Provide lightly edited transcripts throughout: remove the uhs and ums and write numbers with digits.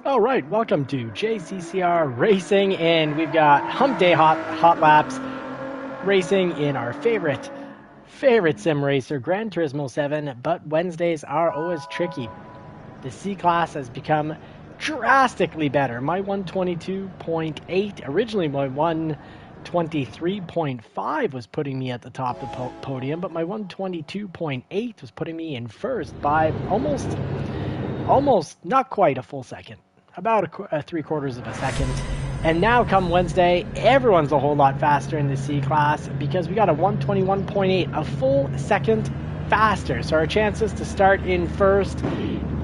All right, welcome to JCCR Racing, and we've got Humpday Hotlaps racing in our favorite sim racer, Gran Turismo 7, but Wednesdays are always tricky. The C-Class has become drastically better. My 122.8, originally my 123.5 was putting me at the top of the podium, but my 122.8 was putting me in first by almost, not quite a full second. About a 3/4 of a second. And now come Wednesday, everyone's a whole lot faster in the C-Class because we got a 121.8, a full second faster. So our chances to start in first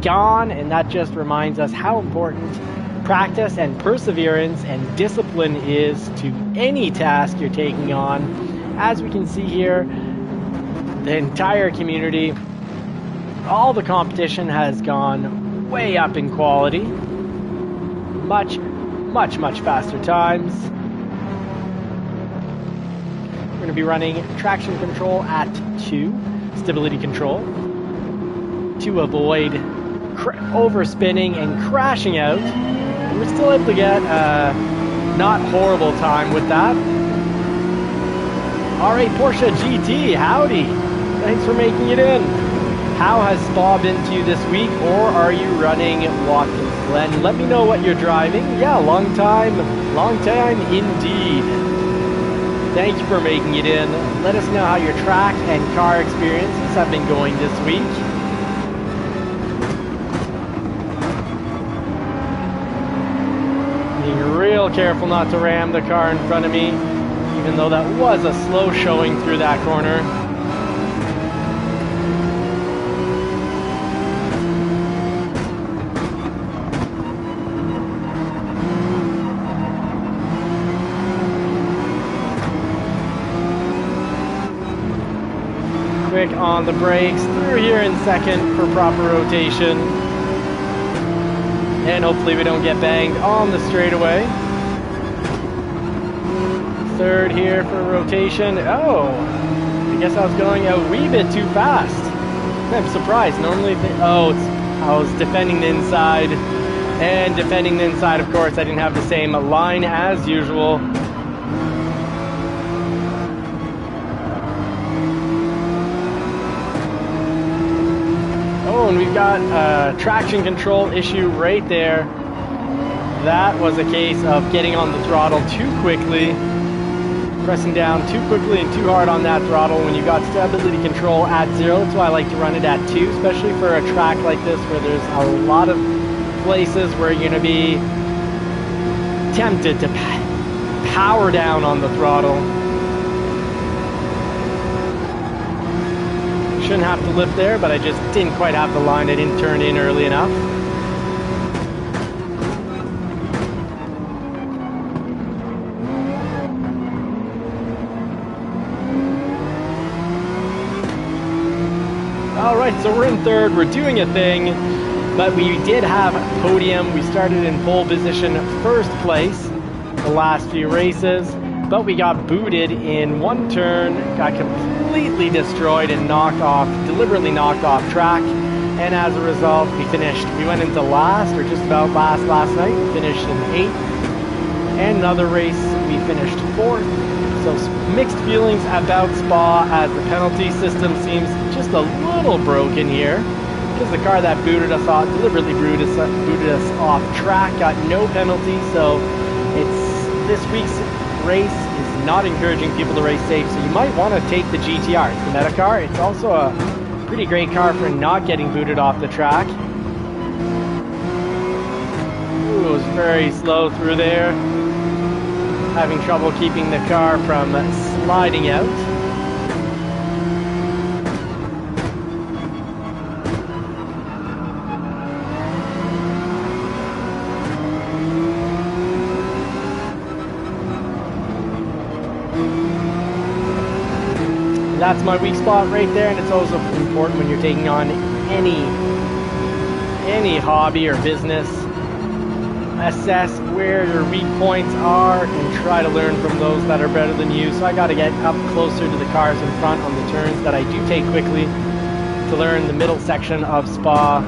gone, and that just reminds us how important practice and perseverance and discipline is to any task you're taking on. As we can see here, the entire community, all the competition has gone way up in quality. Much faster times. We're going to be running traction control at 2, stability control, to avoid overspinning and crashing out. And we're still able to get a not horrible time with that. Alright, Porsche GT, howdy! Thanks for making it in. How has Spa been to you this week, or are you running Watkins Glen? Let me know what you're driving. Yeah, long time indeed. Thank you for making it in. Let us know how your track and car experiences have been going this week. Being real careful not to ram the car in front of me, even though that was a slow showing through that corner. Quick on the brakes, through here in second for proper rotation. And hopefully we don't get banged on the straightaway. Third here for rotation. Oh, I guess I was going a wee bit too fast. I'm surprised. Normally, I was defending the inside. And defending the inside, of course, I didn't have the same line as usual. Oh, and we've got a traction control issue right there. That was a case of getting on the throttle too quickly, pressing down too quickly and too hard on that throttle when you got stability control at 0. That's why I like to run it at 2, especially for a track like this where there's a lot of places where you're going to be tempted to power down on the throttle. Shouldn't have to lift there, but I just didn't quite have the line. I didn't turn in early enough. All right, so we're in third. We're doing a thing, but we did have a podium. We started in pole position, first place the last few races. But we got booted in one turn, got completely destroyed and deliberately knocked off track. And as a result, we went into last, or just about last night. We finished in 8th. And another race, we finished 4th. So mixed feelings about Spa, as the penalty system seems just a little broken here. Because the car that booted us off, deliberately booted us off track, got no penalty. So this week's race is not encouraging people to race safe, so you might want to take the GTR. It's the meta car. It's also a pretty great car for not getting booted off the track. Ooh, it was very slow through there. Having trouble keeping the car from sliding out. That's my weak spot right there, and it's also important when you're taking on any hobby or business. Assess where your weak points are and try to learn from those that are better than you. So I got to get up closer to the cars in front on the turns that I do take quickly to learn the middle section of Spa.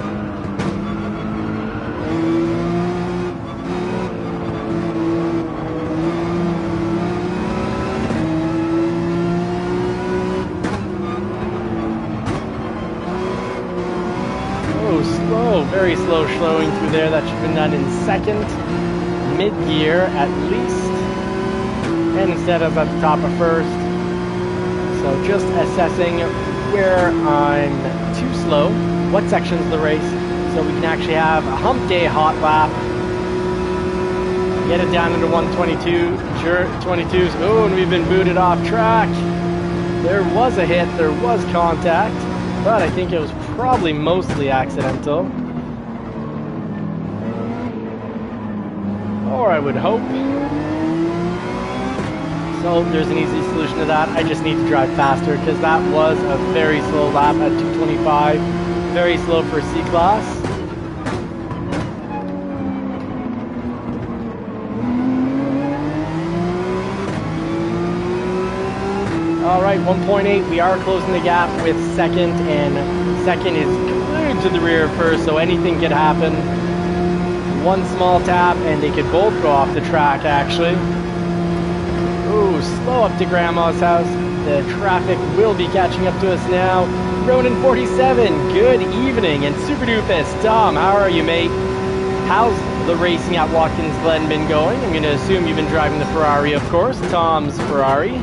Oh, slow, very slow slowing through there. That should have been done in second, mid-gear at least. And instead I was at the top of first. So just assessing where I'm too slow, what section's the race, so we can actually have a hump day hot lap. Get it down into 122, 22s. Oh, and we've been booted off track. There was a hit, there was contact, but I think it was probably mostly accidental. Or I would hope. So there's an easy solution to that. I just need to drive faster because that was a very slow lap at 225. Very slow for C-Class. Alright, 1.8. We are closing the gap with second, and second is glued to the rear of first, so anything could happen. One small tap and they could both go off the track actually. Ooh, slow up to Grandma's house. The traffic will be catching up to us now. Ronin 47, good evening. And Super Doofus, Dom, how are you, mate? How's the racing at Watkins Glen been going? I'm going to assume you've been driving the Ferrari, of course. Tom's Ferrari.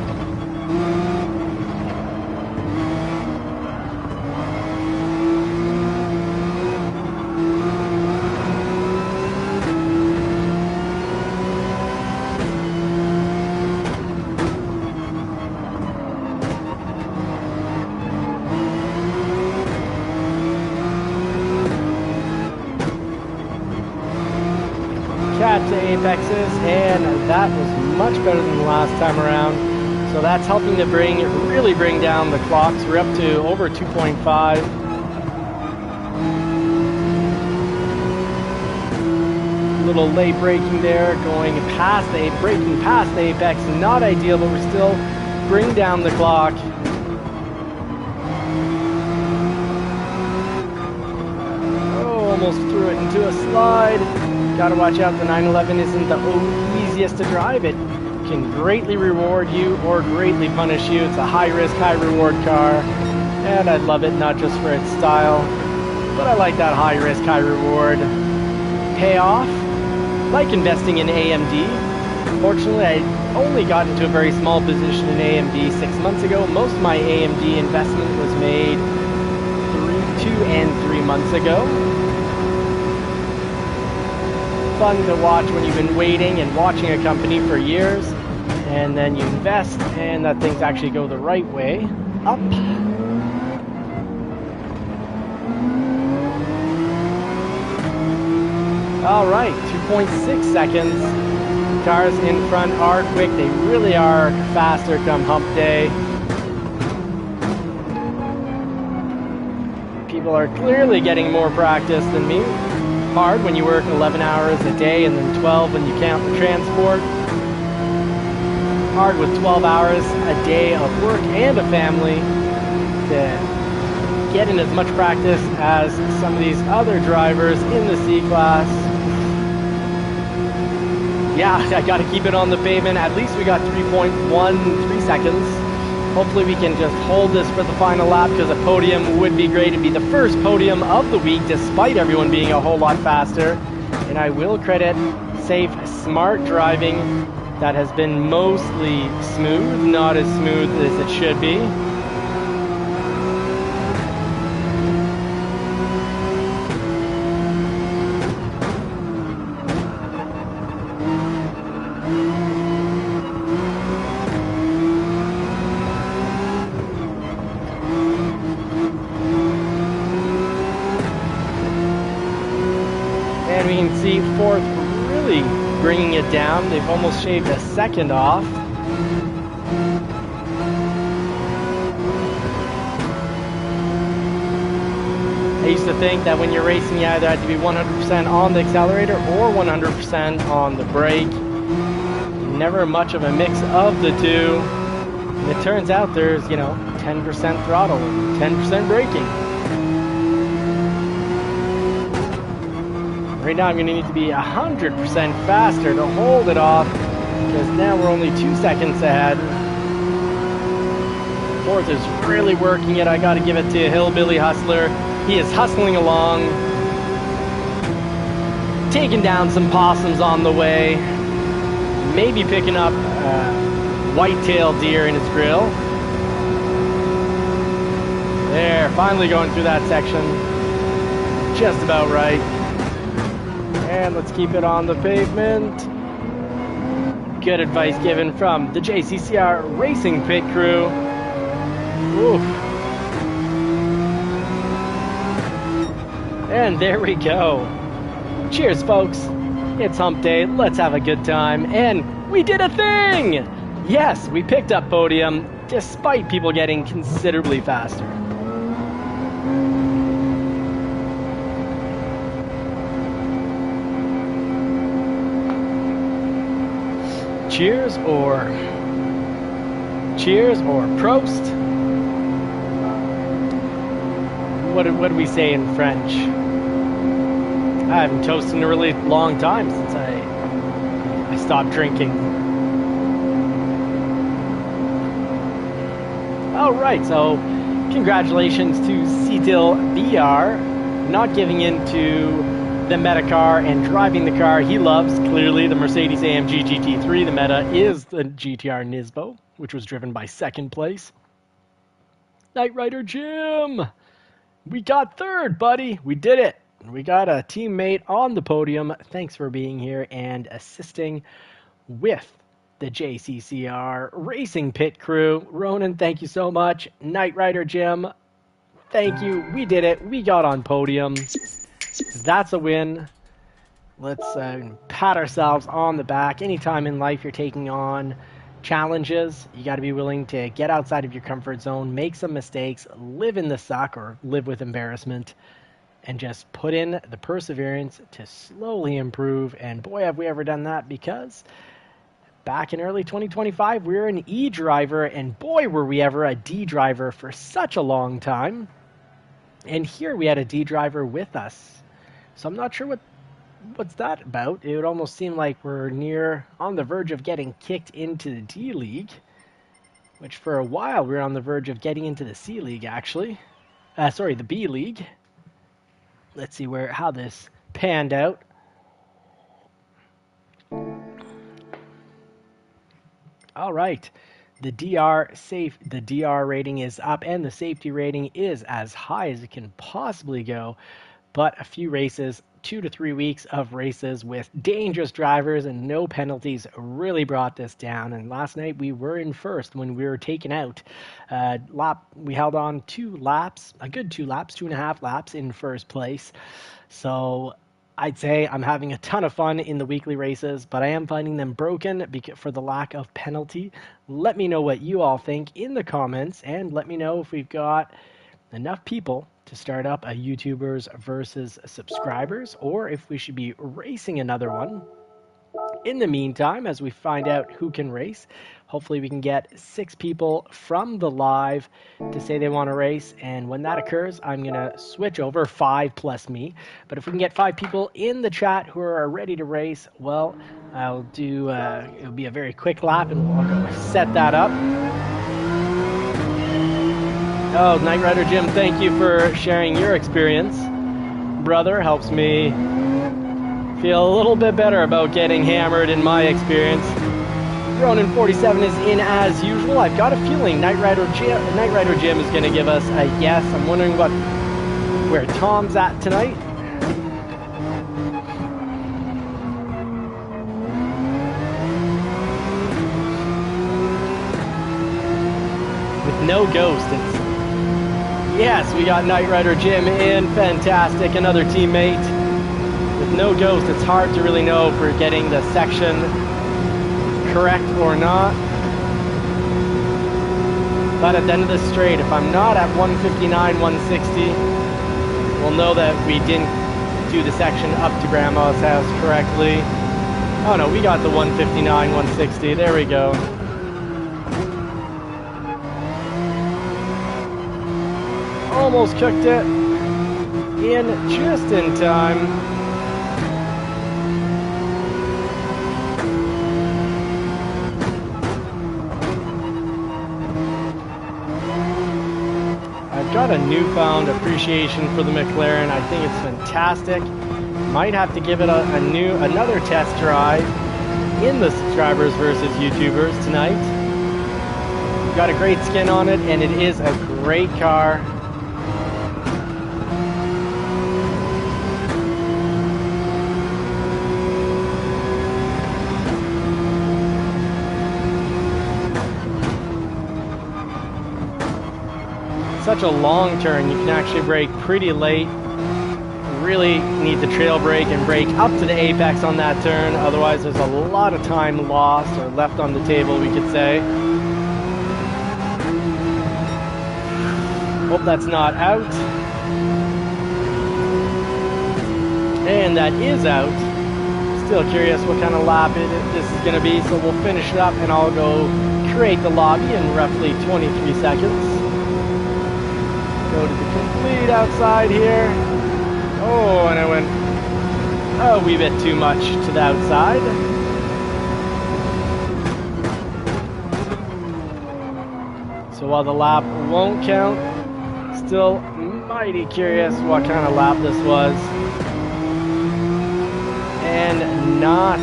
To apexes, and that was much better than the last time around, so that's helping to really bring down the clocks. We're up to over 2.5. Little late braking there, braking past the apex, not ideal, but we're still bring down the clock. Oh, almost threw it into a slide. Gotta watch out, the 911 isn't the easiest to drive. It can greatly reward you or greatly punish you. It's a high risk, high reward car, and I love it not just for its style, but I like that high risk, high reward payoff. Like investing in AMD. Fortunately, I only got into a very small position in AMD 6 months ago. Most of my AMD investment was made 2 and 3 months ago. Fun to watch when you've been waiting and watching a company for years, and then you invest and that things actually go the right way up. All right, 2.6 seconds. Cars in front are quick. They really are faster come hump day. People are clearly getting more practice than me. Hard when you work 11 hours a day and then 12 when you count the transport. Hard with 12 hours a day of work and a family to get in as much practice as some of these other drivers in the C-Class. Yeah, I got to keep it on the pavement. At least we got 3.13 seconds. Hopefully we can just hold this for the final lap, because a podium would be great. It'd be the first podium of the week, despite everyone being a whole lot faster. And I will credit safe, smart driving that has been mostly smooth, not as smooth as it should be. And we can see fourth really bringing it down. They've almost shaved a second off. I used to think that when you're racing, you either had to be 100% on the accelerator or 100% on the brake. Never much of a mix of the two. And it turns out there's, 10% throttle and 10% braking. Right now I'm going to need to be 100% faster to hold it off, because now we're only 2 seconds ahead. Fourth is really working it. I got to give it to Hillbilly Hustler. He is hustling along. taking down some possums on the way. Maybe picking up white-tailed deer in his grill. There, finally going through that section. Just about right. And let's keep it on the pavement. Good advice given from the JCCR Racing Pit Crew. Oof. And there we go. Cheers, folks. It's Hump Day. Let's have a good time. And we did a thing! Yes, we picked up podium despite people getting considerably faster. Cheers or Prost? What do we say in French? I haven't toasted in a really long time since I stopped drinking. Alright, so congratulations to Cetil BR not giving in to the meta car and driving the car he loves, clearly the Mercedes-AMG GT3. The meta is the GTR Nismo, which was driven by second place. Knight Rider Jim! We got third, buddy! We did it! We got a teammate on the podium. Thanks for being here and assisting with the JCCR Racing Pit Crew. Ronan, thank you so much. Knight Rider Jim, thank you. We did it. We got on podium. That's a win. Let's pat ourselves on the back. Anytime in life you're taking on challenges, you got to be willing to get outside of your comfort zone, make some mistakes, live in the suck or live with embarrassment, and just put in the perseverance to slowly improve. And boy, have we ever done that, because back in early 2025, we were an E driver, and boy, were we ever a D driver for such a long time. And here we had a D driver with us. So I'm not sure what's that about. It would almost seem like we're on the verge of getting kicked into the D League, which for a while we were on the verge of getting into the C League, actually. The B League. Let's see how this panned out. All right. The DR rating is up and the safety rating is as high as it can possibly go. But a few races, 2 to 3 weeks of races with dangerous drivers and no penalties really brought this down. And last night we were in first when we were taken out. We held on 2 laps, a good 2 laps, 2.5 laps in first place. So I'd say I'm having a ton of fun in the weekly races, but I am finding them broken for the lack of penalty. Let me know what you all think in the comments, and let me know if we've got enough people to start up a YouTubers versus subscribers, or if we should be racing another one. In the meantime, as we find out who can race, hopefully we can get 6 people from the live to say they want to race, and when that occurs, I'm going to switch over, 5 plus me. But if we can get 5 people in the chat who are ready to race, well, I'll do, it'll be a very quick lap, and we'll go set that up. Oh, Knight Rider Jim, thank you for sharing your experience. Brother, helps me feel a little bit better about getting hammered in my experience. Ronan47 is in as usual. I've got a feeling Knight Rider Jim is going to give us a yes. I'm wondering where Tom's at tonight. With no ghost, yes, we got Knight Rider Jim in. Fantastic. Another teammate. With no ghost, it's hard to really know if we're getting the section correct or not. But at the end of the straight, if I'm not at 159, 160, we'll know that we didn't do the section up to Grandma's house correctly. Oh no, we got the 159, 160. There we go. Almost cooked it in just in time. I've got a newfound appreciation for the McLaren. I think it's fantastic. Might have to give it another test drive in the subscribers versus YouTubers tonight. We've got a great skin on it, and it is a great car. Such a long turn, you can actually brake pretty late. Really need the trail brake and brake up to the apex on that turn, otherwise there's a lot of time lost or left on the table, we could say. Hope that's not out. And that is out. Still curious what kind of lap this is going to be, so we'll finish it up and I'll go create the lobby in roughly 23 seconds. Go to the complete outside here. Oh, and I went a wee bit too much to the outside. So while the lap won't count, still mighty curious what kind of lap this was. And not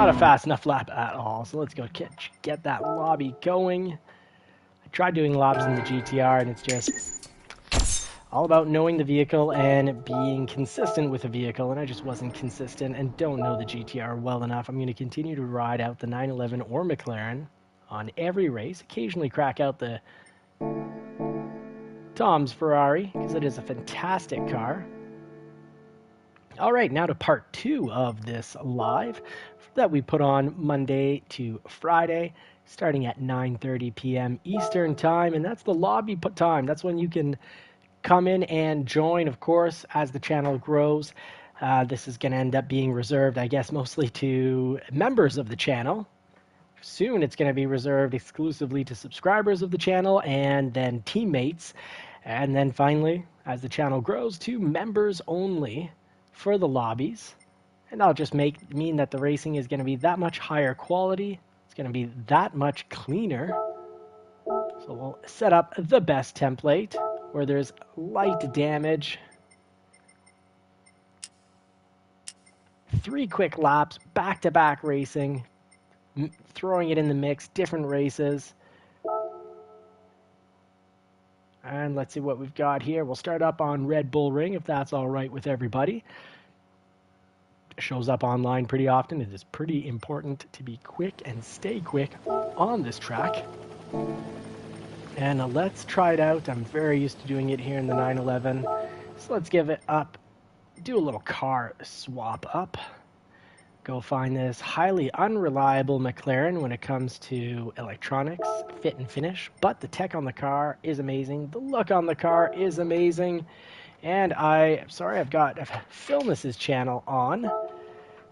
a fast enough lap at all. So let's go get that lobby going. Tried doing laps in the GTR, and it's just all about knowing the vehicle and being consistent with the vehicle, and I just wasn't consistent and don't know the GTR well enough. I'm going to continue to ride out the 911 or McLaren on every race, occasionally crack out the Tom's Ferrari, because it is a fantastic car. Alright, now to part 2 of this live that we put on Monday to Friday, starting at 9:30 p.m. Eastern Time, and that's the lobby time. That's when you can come in and join, of course, as the channel grows. This is going to end up being reserved, I guess, mostly to members of the channel. Soon it's going to be reserved exclusively to subscribers of the channel and then teammates. And then finally, as the channel grows, to members only for the lobbies. And that'll just mean that the racing is going to be that much higher quality. It's going to be that much cleaner. So we'll set up the best template where there's light damage. 3 quick laps, back-to-back racing, throwing it in the mix, different races. And let's see what we've got here. We'll start up on Red Bull Ring, if that's all right with everybody. Shows up online pretty often. It is pretty important to be quick and stay quick on this track. And let's try it out. I'm very used to doing it here in the 911. So let's give it up. Do a little car swap up. Go find this highly unreliable McLaren when it comes to electronics, fit and finish. But the tech on the car is amazing. The look on the car is amazing. And I've got Philness's channel on.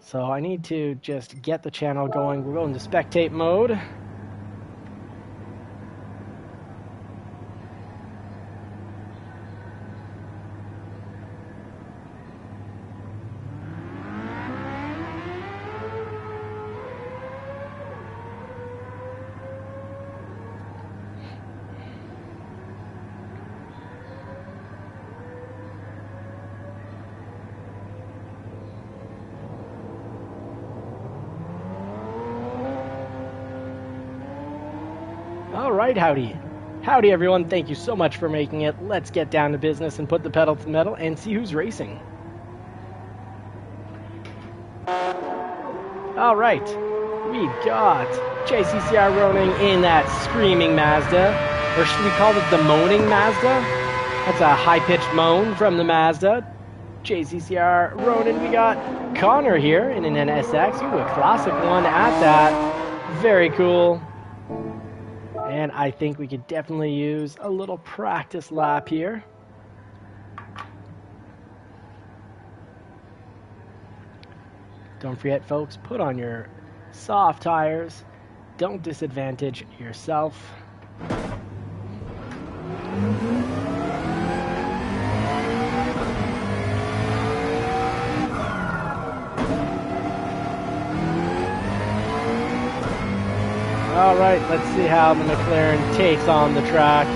So I need to just get the channel going. We're going to spectate mode. Alright, howdy everyone, thank you so much for making it. Let's get down to business and put the pedal to the metal and see who's racing. Alright, we got JCCR Ronin in that screaming Mazda, or should we call it the moaning Mazda? That's a high-pitched moan from the Mazda. JCCR Ronin, we got Connor here in an NSX, ooh, a classic one at that, very cool. And I think we could definitely use a little practice lap here. Don't forget, folks, put on your soft tires. Don't disadvantage yourself. All right, let's see how the McLaren takes on the track.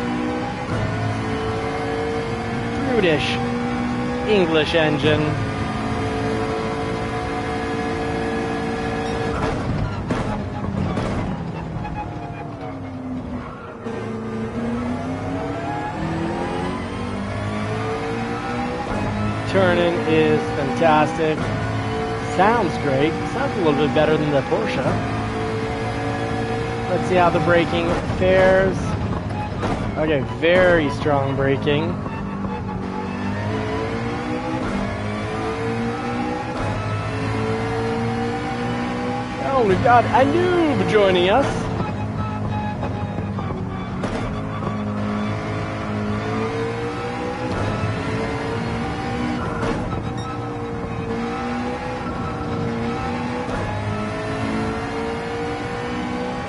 Brutish English engine. turning is fantastic. Sounds great. Sounds a little bit better than the Porsche. Let's see how the braking fares. Okay, very strong braking. Oh, we've got a noob joining us.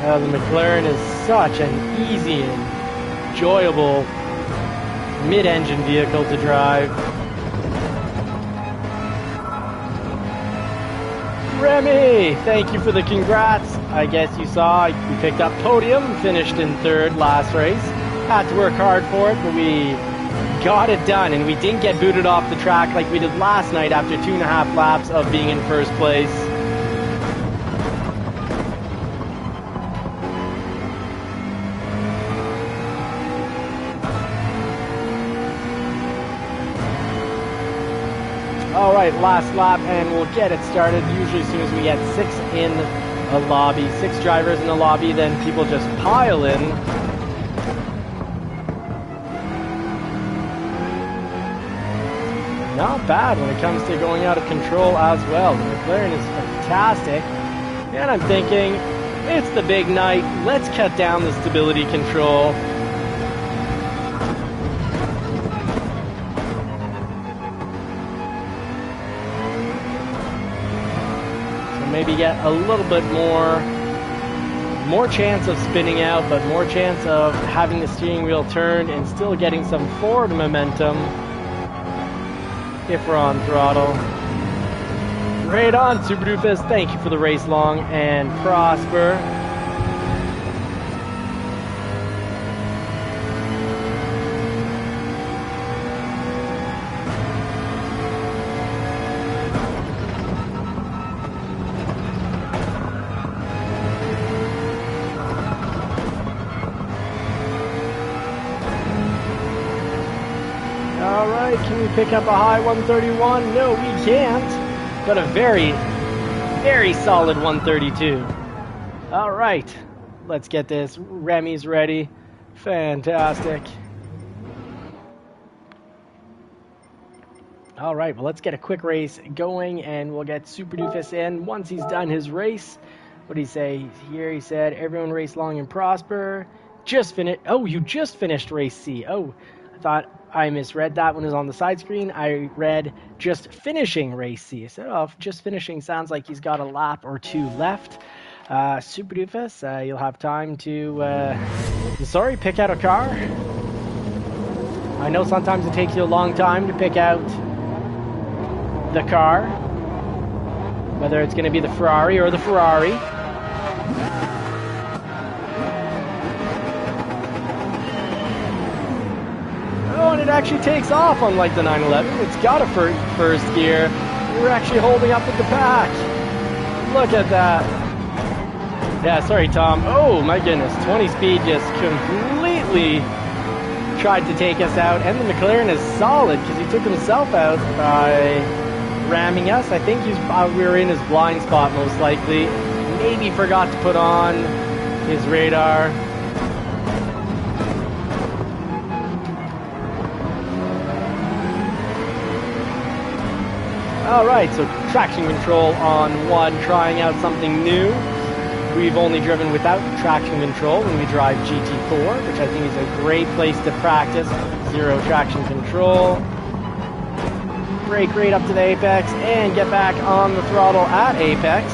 The McLaren is such an easy and enjoyable mid-engine vehicle to drive. Remy, thank you for the congrats. I guess you saw we picked up podium, finished in third last race. Had to work hard for it, but we got it done, and we didn't get booted off the track like we did last night after 2.5 laps of being in first place. All right, last lap, and we'll get it started. Usually as soon as we get 6 in a lobby, 6 drivers in a lobby, then people just pile in. Not bad when it comes to going out of control as well. The McLaren is fantastic. And I'm thinking, it's the big night. Let's cut down the stability control. Maybe get a little bit more chance of spinning out, but more chance of having the steering wheel turned and still getting some forward momentum if we're on throttle. Right on, Super Doofus. Thank you for the race long and prosper. Can we pick up a high 131? No, we can't. But a very, very solid 132. All right. Let's get this. Remy's ready. Fantastic. All right. Well, let's get a quick race going, and we'll get Super Doofus in once he's done his race. What did he say here? He said, everyone race long and prosper. Just finished. Oh, you just finished race C. Oh, I thought I misread that when it was on the side screen. I read just finishing race C. I said, oh, just finishing sounds like he's got a lap or 2 left. Super Doofus, you'll have time to, pick out a car. I know sometimes it takes you a long time to pick out the car, whether it's going to be the Ferrari or the Ferrari. Oh, and it actually takes off unlike the 911. It's got a first gear. We're actually holding up with the pack. Look at that. Yeah, sorry, Tom. Oh, my goodness. 20 speed just completely tried to take us out. And the McLaren is solid because he took himself out by ramming us. I think we were in his blind spot most likely. Maybe forgot to put on his radar. Alright, so traction control on 1, trying out something new. We've only driven without traction control when we drive GT4, which I think is a great place to practice. 0 traction control. Brake right up to the apex and get back on the throttle at apex.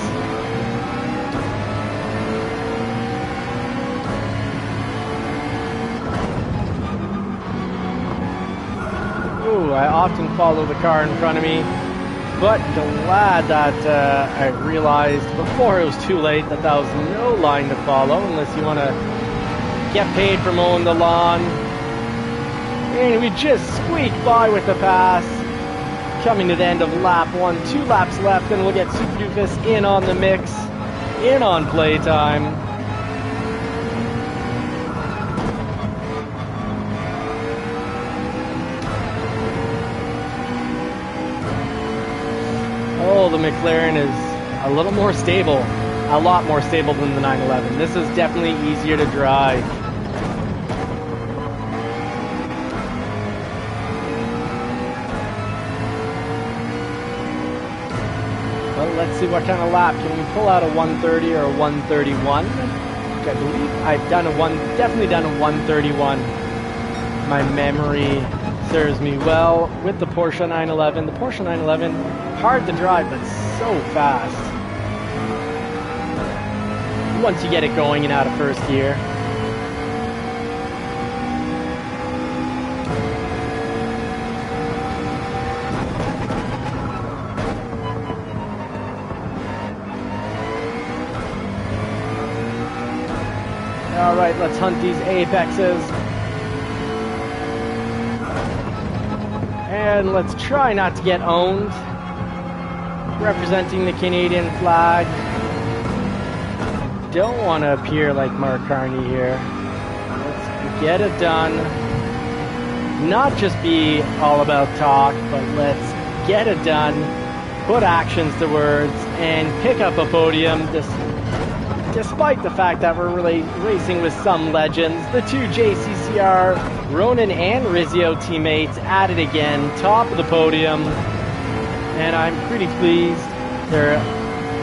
Ooh, I often follow the car in front of me. But glad that I realized before it was too late that was no line to follow unless you want to get paid for mowing the lawn. And we just squeaked by with the pass. Coming to the end of lap 1, 2 laps left, and we'll get Super Doofus in on the mix, in on playtime. the McLaren is a little more stable, a lot more stable than the 911. This is definitely easier to drive. Well, let's see what kind of lap. Can we pull out a 130 or a 131? I believe I've done definitely done a 131. My memory serves me well with the Porsche 911. The Porsche 911, hard to drive, but so fast. Once you get it going and out of first gear. All right, let's hunt these apexes. And let's try not to get owned. Representing the Canadian flag. Don't want to appear like Mark Carney here. Let's get it done. Not just be all about talk, but let's get it done. Put actions to words and pick up a podium. Despite the fact that we're really racing with some legends, the two JCCR, Ronan and Rizzio teammates at it again, top of the podium, and I'm pretty pleased. They're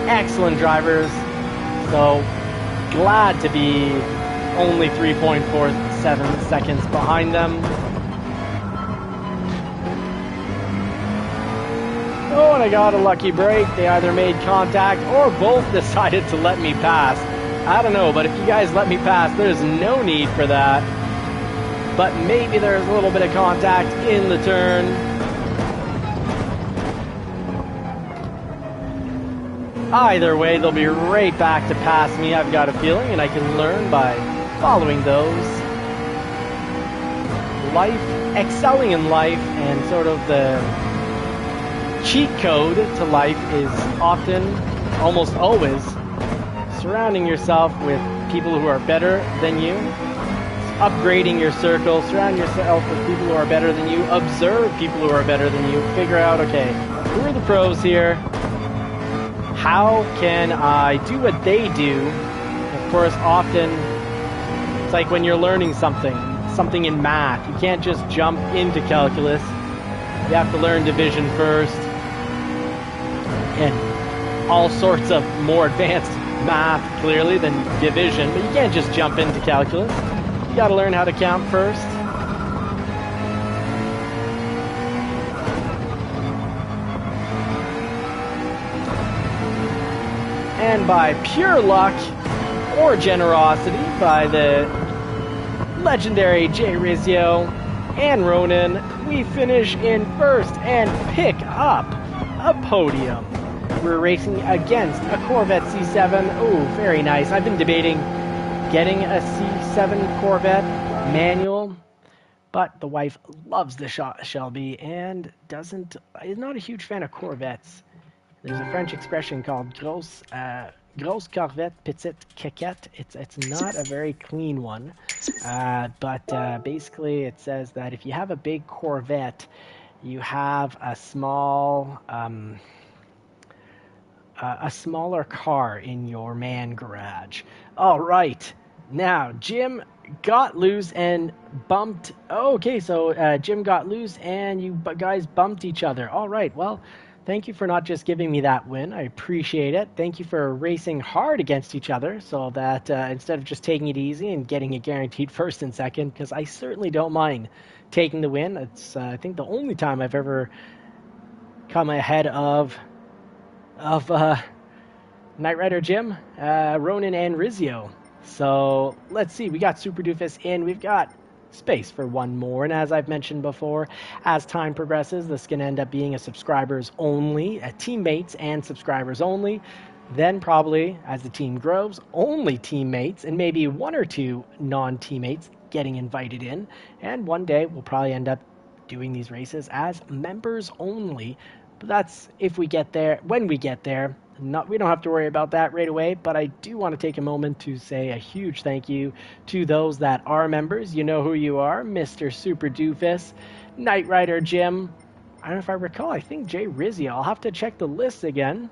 excellent drivers, so glad to be only 3.47 seconds behind them. Oh, and I got a lucky break. They either made contact or both decided to let me pass. I don't know, but if you guys let me pass, there's no need for that. But maybe there's a little bit of contact in the turn. Either way, they'll be right back to pass me, I've got a feeling, and I can learn by following those. Life, excelling in life, and sort of the cheat code to life is often, almost always, surrounding yourself with people who are better than you, upgrading your circle, surround yourself with people who are better than you, observe people who are better than you, figure out, okay, who are the pros here? How can I do what they do? Of course, often, it's like when you're learning something in math, you can't just jump into calculus. You have to learn division first, and all sorts of more advanced math, clearly, than division, but you can't just jump into calculus. You gotta learn how to count first. And by pure luck, or generosity, by the legendary Jay Rizzio and Ronan, we finish in first and pick up a podium. We're racing against a Corvette C7. Oh, very nice. I've been debating getting a C7 Corvette manual, but the wife loves the Shelby and is not a huge fan of Corvettes. There's a French expression called grosse Corvette, petite quéquette. It's not a very clean one, but basically it says that if you have a big Corvette, you have a smaller car in your man garage. All right, now Jim got loose and bumped. Oh, okay, so Jim got loose and you guys bumped each other. All right, well, thank you for not just giving me that win. I appreciate it. Thank you for racing hard against each other so that instead of just taking it easy and getting a guaranteed first and second, because I certainly don't mind taking the win. It's I think the only time I've ever come ahead of Knight Rider Jim, Ronan, and Rizzio. So let's see. We got Super Doofus in. We've got space for one more, and as I've mentioned before, as time progresses, this can end up being a subscribers only, teammates and subscribers only. Then probably as the team grows, only teammates and maybe one or two non-teammates getting invited in, and one day we'll probably end up doing these races as members only. But that's if we get there. When we get there, we don't have to worry about that right away, but I do want to take a moment to say a huge thank you to those that are members. You know who you are: Mr. Super Doofus, Knight Rider Jim, I don't know if I recall. I think Jay Rizzi. I'll have to check the list again.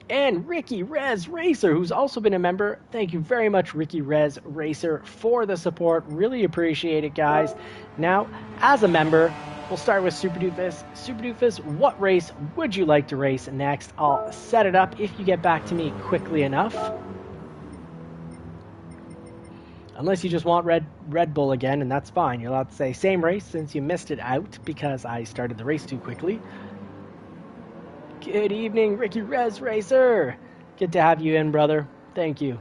And Ricky Rez Racer, who's also been a member. Thank you very much, Ricky Rez Racer, for the support. Really appreciate it, guys. Now, as a member, we'll start with Super Doofus. Super Doofus, what race would you like to race next? I'll set it up if you get back to me quickly enough. Unless you just want Red Bull again, and that's fine. You're allowed to say same race since you missed it out because I started the race too quickly. Good evening, Ricky Rez Racer. Good to have you in, brother. Thank you.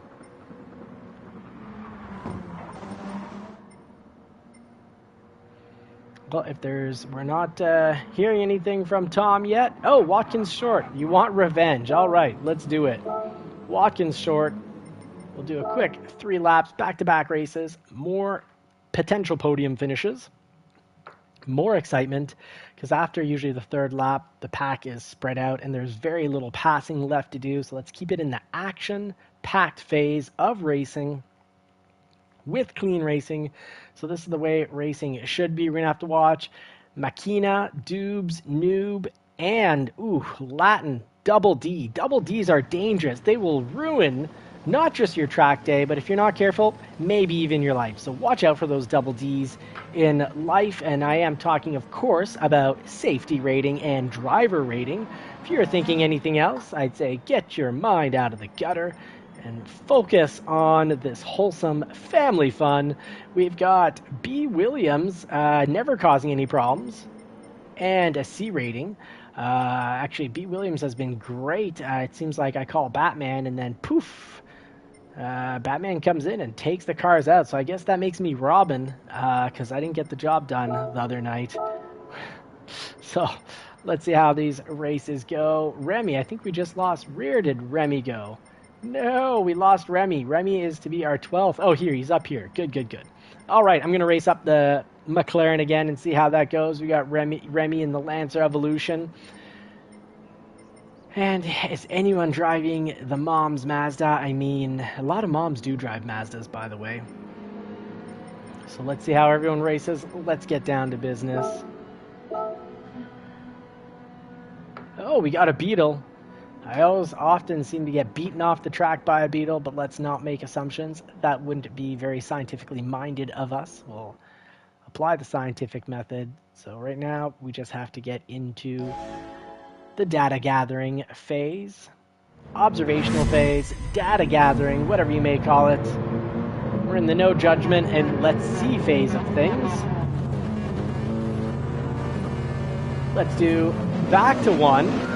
Well, if we're not hearing anything from Tom yet. Oh, Watkins Short. You want revenge. All right, let's do it. Watkins Short. We'll do a quick 3 laps, back-to-back races, more potential podium finishes, more excitement, because after usually the 3rd lap, the pack is spread out and there's very little passing left to do. So let's keep it in the action-packed phase of racing with clean racing. So this is the way racing should be. We're going to have to watch Makina, Dubes, Noob, and Latin, Double D. Double Ds are dangerous. They will ruin not just your track day, but if you're not careful, maybe even your life. So watch out for those double Ds in life. And I am talking, of course, about safety rating and driver rating. If you're thinking anything else, I'd say get your mind out of the gutter and focus on this wholesome family fun. We've got B. Williams, never causing any problems, and a C rating. Actually, B. Williams has been great. It seems like I call Batman and then poof, Batman comes in and takes the cars out. So I guess that makes me Robin, because I didn't get the job done the other night. So let's see how these races go. Remy, I think we just lost. Where did Remy go? No, we lost Remy. Remy is to be our 12th. Oh, here, he's up here. Good, good, good. All right, I'm going to race up the McLaren again and see how that goes. We got Remy in the Lancer Evolution. And is anyone driving the mom's Mazda? I mean, a lot of moms do drive Mazdas, by the way. So let's see how everyone races. Let's get down to business. Oh, we got a Beetle. I often seem to get beaten off the track by a Beetle, but let's not make assumptions. That wouldn't be very scientifically minded of us. We'll apply the scientific method. So right now, we just have to get into the data gathering phase, observational phase, data gathering, whatever you may call it. We're in the no judgment and let's see phase of things. Let's do back to 1.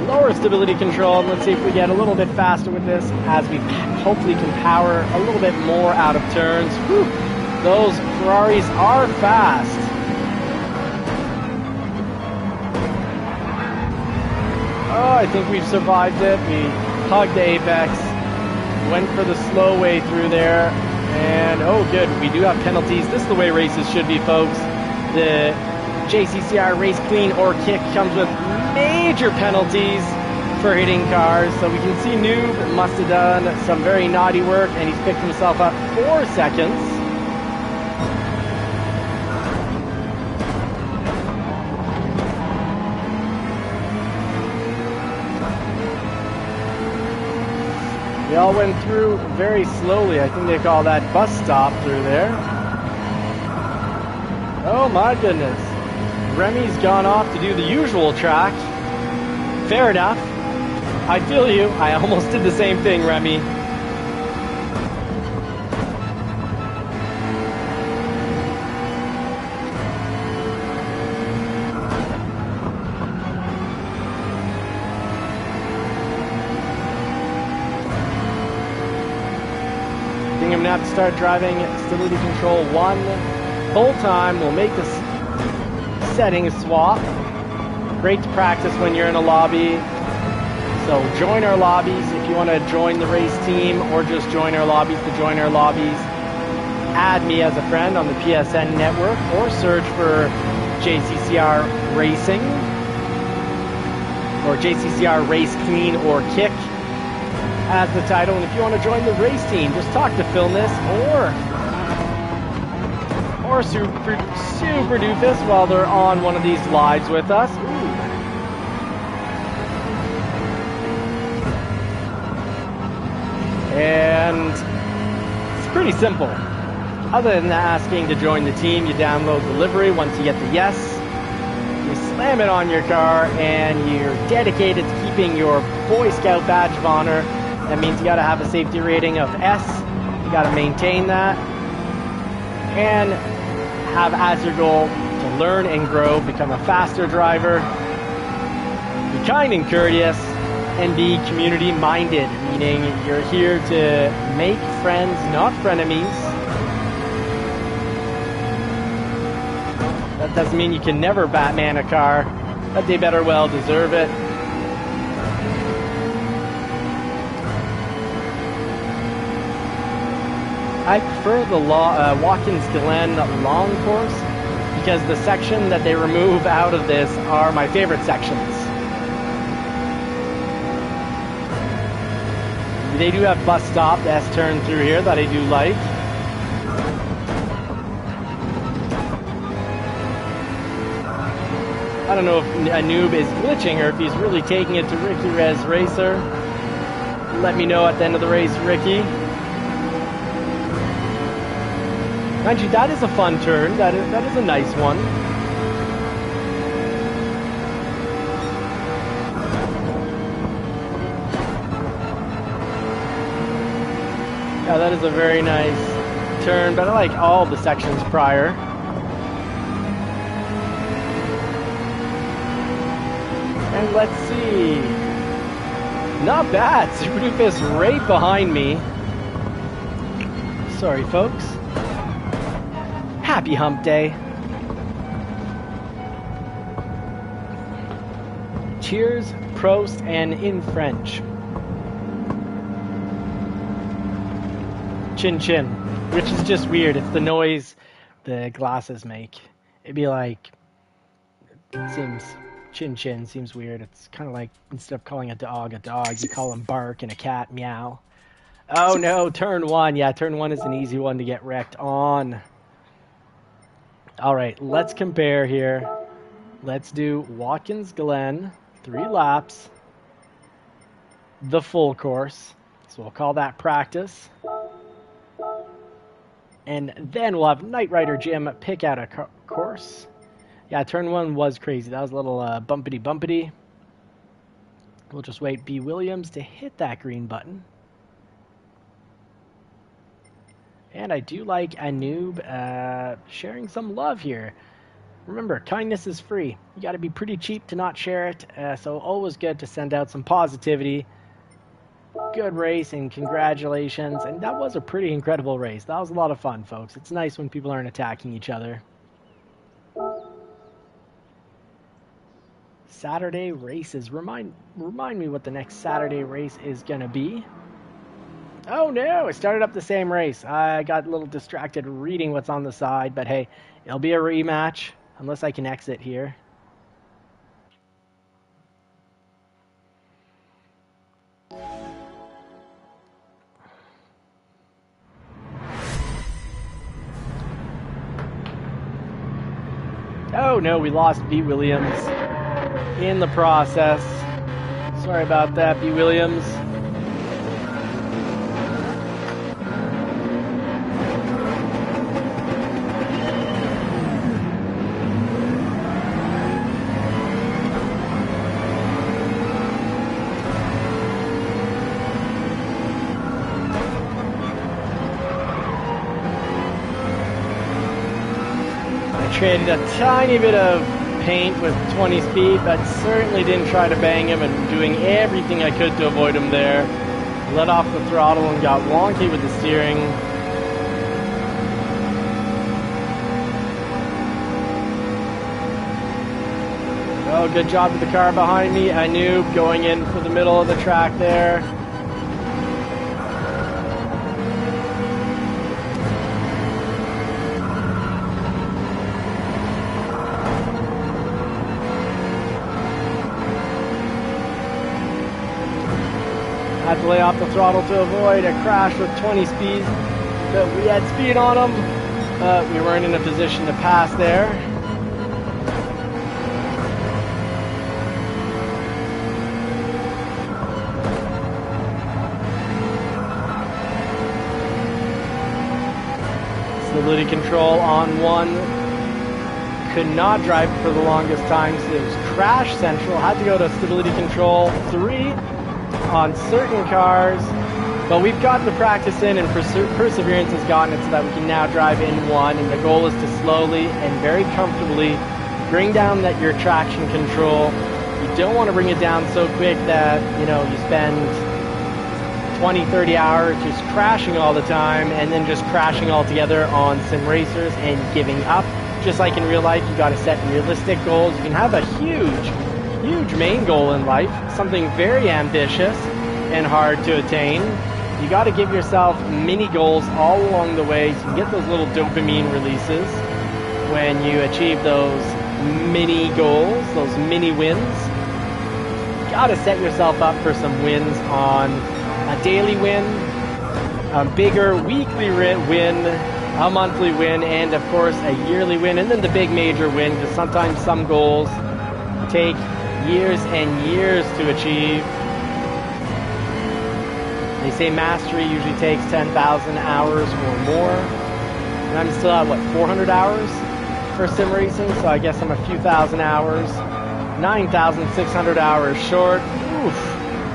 Lower stability control, and let's see if we get a little bit faster with this as we hopefully can power a little bit more out of turns. Whew, those Ferraris are fast. Oh, I think we've survived it. We hugged the apex, went for the slow way through there, and oh good, we do have penalties. This is the way races should be, folks. The JCCR Race Clean or Kick comes with major penalties for hitting cars. So we can see Noob must have done some very naughty work, and he's picked himself up 4 seconds. They all went through very slowly. I think they call that bus stop through there. Oh my goodness. Remy's gone off to do the usual track. Fair enough. I feel you. I almost did the same thing, Remy. I think I'm going to have to start driving stability control 1 full time. We'll make this settings swap. Great to practice when you're in a lobby. So join our lobbies if you want to join the race team, or just join our lobbies to join our lobbies. Add me as a friend on the PSN network, or search for JCCR Racing or JCCR Race Clean or Kick as the title. And if you want to join the race team, just talk to Philness or or super doofus while they're on one of these lives with us. Ooh. And it's pretty simple. Other than asking to join the team, you download the livery. Once you get the yes, you slam it on your car, and you're dedicated to keeping your Boy Scout badge of honor. That means you got to have a safety rating of S. You got to maintain that, and have as your goal to learn and grow, become a faster driver, be kind and courteous, and be community-minded, meaning you're here to make friends, not frenemies. That doesn't mean you can never Batman a car, but they better well deserve it. I prefer the Watkins Glen long course because the section that they remove out of this are my favorite sections. They do have bus stop, S-turn through here that I do like. I don't know if a noob is glitching or if he's really taking it to Ricky Rez Racer. Let me know at the end of the race, Ricky. Mind you, that is a fun turn. That is a nice one. Yeah, that is a very nice turn, but I like all the sections prior. And let's see. Not bad. Super Doofus right behind me. Sorry, folks. Happy Hump Day. Cheers, Prost, and in French. Chin chin, which is just weird. It's the noise the glasses make. It'd be like, seems, chin chin seems weird. It's kind of like, instead of calling a dog, you call him bark, and a cat meow. Oh no, turn one. Yeah, turn one is an easy one to get wrecked on. All right, let's compare here. Let's do Watkins Glen, 3 laps, the full course. So we'll call that practice. And then we'll have Knight Rider Jim pick out a course. Yeah, turn one was crazy. That was a little bumpity. We'll just wait B. Williams to hit that green button. And I do like Anoob sharing some love here. Remember, kindness is free. You got to be pretty cheap to not share it. So always good to send out some positivity. Good race and congratulations. And that was a pretty incredible race. That was a lot of fun, folks. It's nice when people aren't attacking each other. Saturday races. Remind me what the next Saturday race is going to be. Oh no, I started up the same race. I got a little distracted reading what's on the side, but hey, it'll be a rematch unless I can exit here. Oh no, we lost B. Williams in the process. Sorry about that, B. Williams. Traded a tiny bit of paint with 20 speed, but certainly didn't try to bang him, and doing everything I could to avoid him there. Let off the throttle and got wonky with the steering. Oh, good job with the car behind me. I knew going in for the middle of the track there. Had to lay off the throttle to avoid a crash with 20 speed, but we had speed on him. but we weren't in a position to pass there. Stability control on 1. Could not drive for the longest time, so it was crash central. Had to go to stability control 3 on certain cars, but we've gotten the practice in, and perseverance has gotten it so that we can now drive in 1, and the goal is to slowly and very comfortably bring down your traction control. You don't want to bring it down so quick that, you know, you spend 20-30 hours just crashing all the time and then just crashing altogether on sim racers and giving up. Just like in real life, you got to set realistic goals. You can have a huge main goal in life, something very ambitious and hard to attain. You got to give yourself mini goals all along the way so you can get those little dopamine releases when you achieve those mini goals, those mini wins. You got to set yourself up for some wins on a daily win, a bigger weekly win, a monthly win, and of course a yearly win, and then the big major win, because sometimes some goals take years and years to achieve. They say mastery usually takes 10,000 hours or more, and I'm still at, what, 400 hours for sim racing, so I guess I'm a few thousand hours, 9,600 hours short. Oof.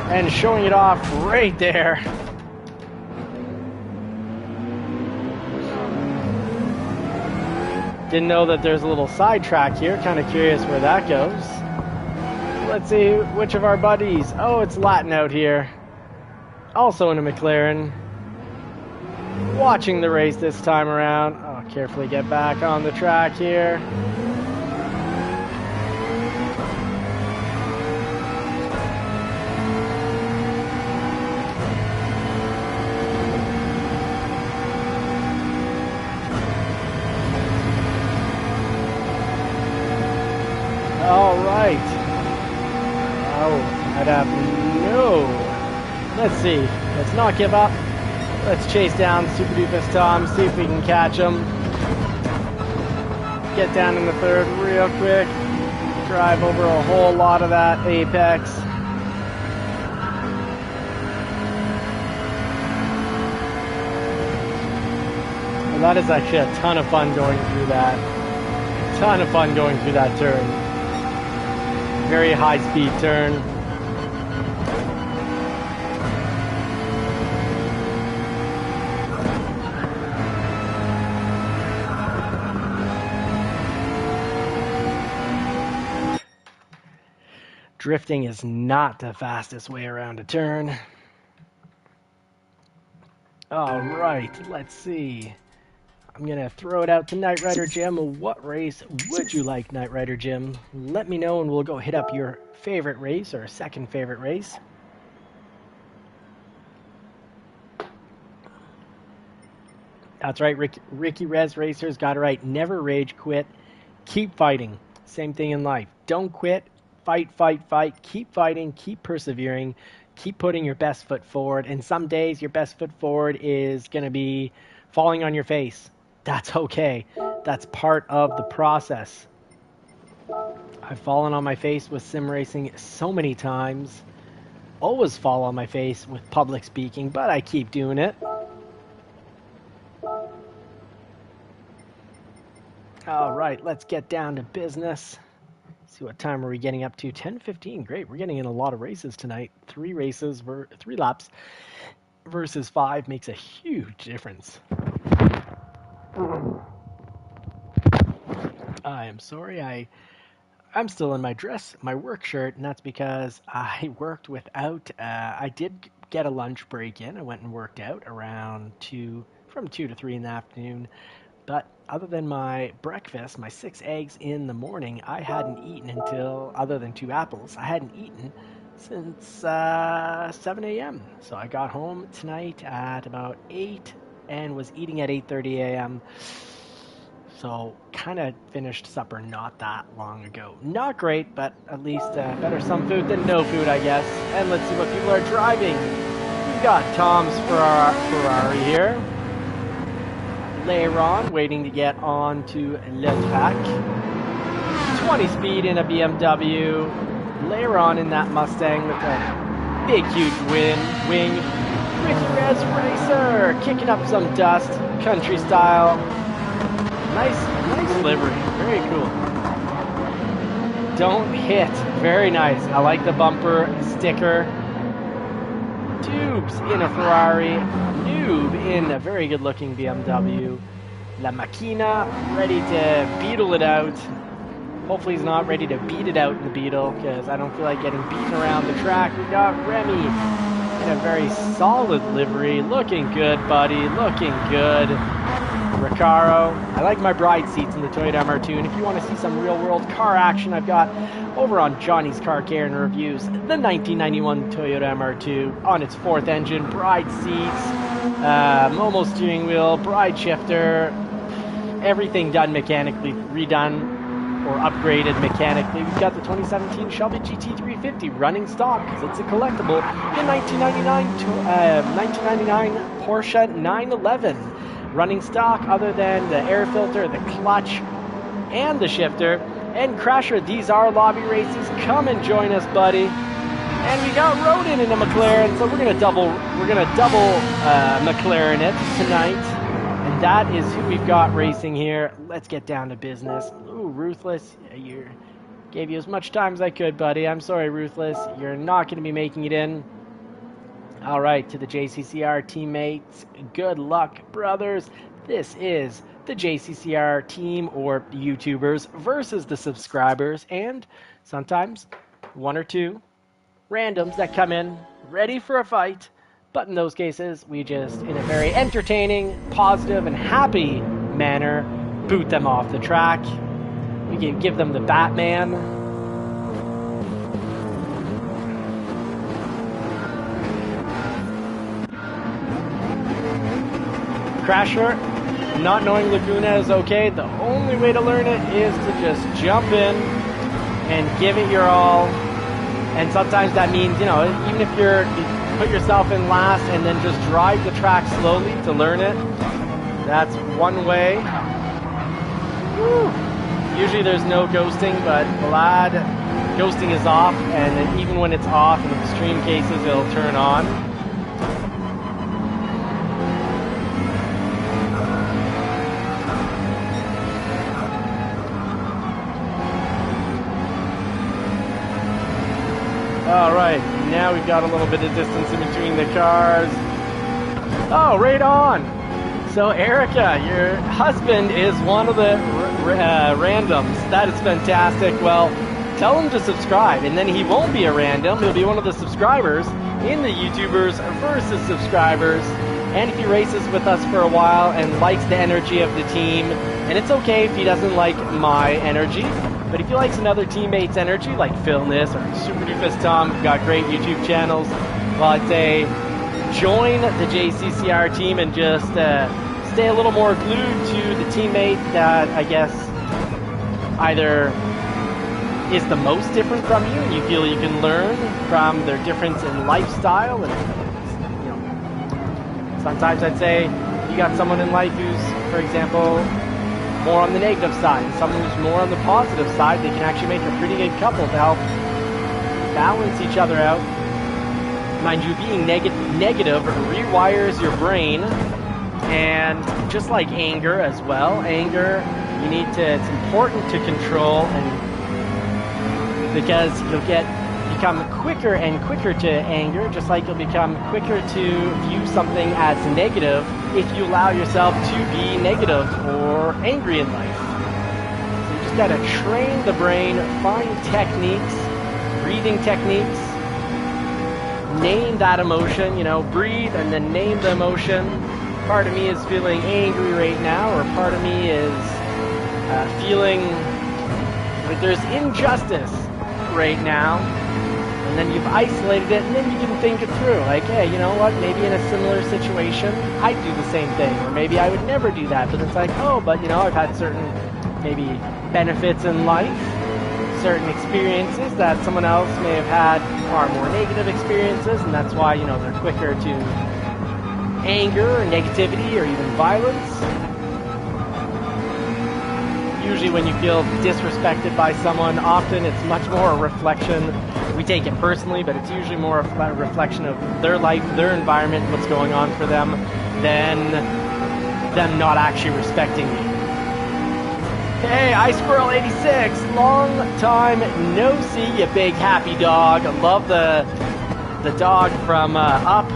And showing it off right there. Didn't know that there's a little sidetrack here. Kind of curious where that goes. Let's see which of our buddies. Oh, it's Latin out here. Also in a McLaren. Watching the race this time around. Oh, carefully get back on the track here. Let's see. Let's not give up. Let's chase down Super Doofus Tom, see if we can catch him. Get down in the third real quick. Drive over a whole lot of that apex. Well, that is actually a ton of fun going through that. A ton of fun going through that turn. Very high speed turn. Drifting is not the fastest way around a turn. All right, let's see. I'm going to throw it out to Knight Rider Jim. What race would you like, Knight Rider Jim? Let me know and we'll go hit up your favorite race or second favorite race. That's right, Ricky Rez Racers got it right. Never rage quit. Keep fighting. Same thing in life. Don't quit. Fight, fight, fight. Keep fighting. Keep persevering. Keep putting your best foot forward. And some days your best foot forward is going to be falling on your face. That's okay. That's part of the process. I've fallen on my face with sim racing so many times. Always fall on my face with public speaking, but I keep doing it. All right, let's get down to business. See what time are we getting up to? 10:15. Great, we're getting in a lot of races tonight. 3 laps versus 5 makes a huge difference. I am sorry, I'm still in my work shirt, and that's because I worked without, I did get a lunch break in. I went and worked out around from 2 to 3 in the afternoon. But other than my breakfast, my 6 eggs in the morning, I hadn't eaten until, other than 2 apples, I hadn't eaten since 7 a.m. So I got home tonight at about 8 and was eating at 8:30 a.m. So kind of finished supper not that long ago. Not great, but at least better some food than no food, I guess. And let's see what people are driving. We've got Tom's Ferrari here. Leiron waiting to get on to Le Track. 20 speed in a BMW. Leiron in that Mustang with a big, huge wing. Ricky Rez Racer kicking up some dust, country style. Nice livery, very cool. Don't hit, very nice. I like the bumper sticker. Tubes in a Ferrari, Noob in a very good looking BMW. La Machina ready to beetle it out. Hopefully he's not ready to beat it out in the Beetle, because I don't feel like getting beaten around the track. We got Remy in a very solid livery. Looking good, buddy. Looking good. Recaro. I like my bride seats in the Toyota MR2. And if you want to see some real-world car action, I've got over on Johnny's Car Care and Reviews, the 1991 Toyota MR2 on its 4th engine. Bride seats, Momo steering wheel, bride shifter, everything done mechanically, redone or upgraded mechanically. We've got the 2017 Shelby GT350 running stock because it's a collectible. The 1999 Porsche 911 running stock, other than the air filter, the clutch, and the shifter. And Crasher, these are lobby races. Come and join us, buddy. And we got Rodin in a McLaren, so we're gonna double McLaren it tonight. And that is who we've got racing here. Let's get down to business. Ooh, Ruthless, gave you as much time as I could, buddy. I'm sorry, Ruthless. You're not going to be making it in. All right, to the JCCR teammates, good luck, brothers. This is the JCCR team, or YouTubers, versus the subscribers, and sometimes one or two randoms that come in ready for a fight. But in those cases, we just, in a very entertaining, positive, and happy manner, boot them off the track. We can give them the Batman. Crasher, not knowing Laguna is okay, the only way to learn it is to just jump in and give it your all. And sometimes that means, even if you put yourself in last and then just drive the track slowly to learn it. That's one way. Woo. Usually there's no ghosting, but glad ghosting is off, and even when it's off, in extreme cases, it'll turn on. All right, now we've got a little bit of distance in between the cars. Oh, right on. So Erica, your husband is one of the randoms. That is fantastic. Well, tell him to subscribe, and then he won't be a random. He'll be one of the subscribers in the YouTubers versus subscribers. And if he races with us for a while and likes the energy of the team, and it's okay if he doesn't like my energy, but if he likes another teammate's energy, like Philness or Super Doofus Tom, who've got great YouTube channels, well, I'd say join the JCCR team and just stay a little more glued to the teammate that I guess either is the most different from you, and you feel you can learn from their difference in lifestyle. And sometimes I'd say you got someone in life who's, for example, more on the negative side, and someone who's more on the positive side. They can actually make a pretty good couple to help balance each other out. Mind you, being negative rewires your brain, and just like anger as well, anger, it's important to control, and because you'll become quicker and quicker to anger, just like you'll become quicker to view something as negative if you allow yourself to be negative or angry in life. So you just gotta train the brain, find techniques, breathing techniques, name that emotion, breathe and then name the emotion. Part of me is feeling angry right now, or part of me is feeling like there's injustice right now. And then you've isolated it, and then you can think it through. Like, hey, you know what? Maybe in a similar situation, I'd do the same thing. Or maybe I would never do that. But it's like, oh, but, I've had certain maybe benefits in life, certain experiences that someone else may have had far more negative experiences, and that's why, they're quicker to anger or negativity or even violence. usually when you feel disrespected by someone, often it's much more a reflection. We take it personally, but it's usually more a reflection of their life, their environment, what's going on for them, than them not actually respecting you. Hey, Ice Squirrel 86, long time no see, you big happy dog. I love the dog from Up.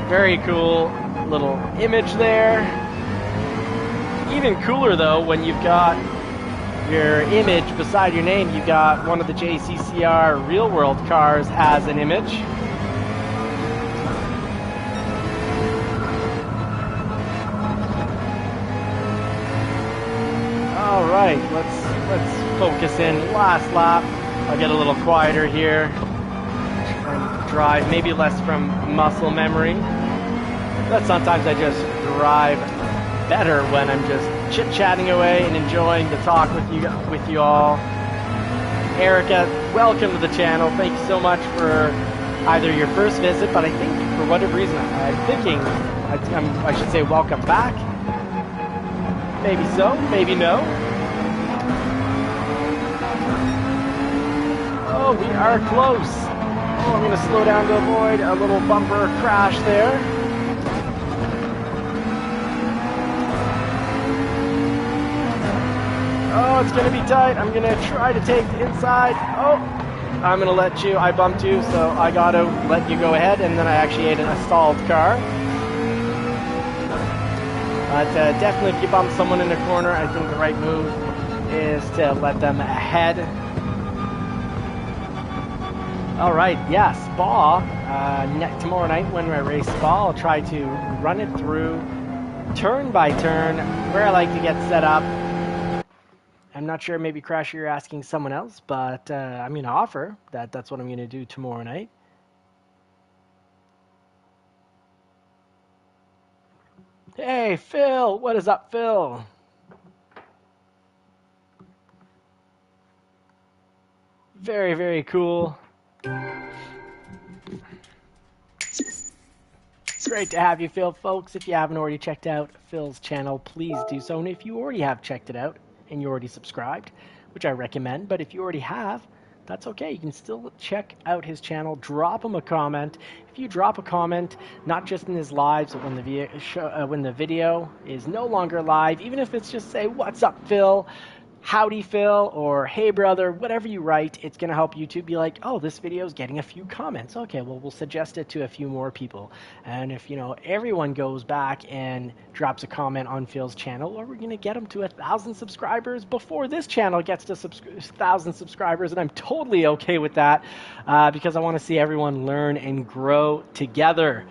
Very cool little image there. Even cooler though when you've got your image beside your name, you've got one of the JCCR real world cars as an image. All right, let's focus in. Last lap. I'll get a little quieter here and drive maybe less from muscle memory. But sometimes I just drive better when I'm just chit-chatting away and enjoying the talk with you all. Erica, welcome to the channel. Thank you so much for either your first visit, but I think for whatever reason I'm thinking I should say welcome back. Maybe so, maybe no. Oh, we are close. Oh, I'm going to slow down to avoid a little bumper crash there. Oh, it's going to be tight. I'm going to try to take the inside. Oh, I'm going to let you. I bumped you, so I got to let you go ahead, and then I actually ate a stalled car. But definitely if you bump someone in the corner, I think the right move is to let them ahead. All right, yeah, Spa. Tomorrow night when I race Spa, I'll try to run it through turn by turn where I like to get set up. I'm not sure, maybe Crasher, you're asking someone else, but I'm going to offer that's what I'm going to do tomorrow night. Hey, Phil! What is up, Phil? Very, very cool. Great to have you, Phil. Folks, if you haven't already checked out Phil's channel, please do so. And if you already have checked it out and you already subscribed, which I recommend, but if you already have, that's okay. You can still check out his channel. Drop him a comment. If you drop a comment, not just in his lives, but when the video is no longer live, even if it's just say, "What's up, Phil?" "Howdy, Phil," or "Hey, brother," whatever you write, it's going to help YouTube be like, oh, this video is getting a few comments. Okay, well, we'll suggest it to a few more people. And if, everyone goes back and drops a comment on Phil's channel, well, we're going to get him to 1,000 subscribers before this channel gets to 1,000 subscribers. And I'm totally okay with that because I want to see everyone learn and grow together.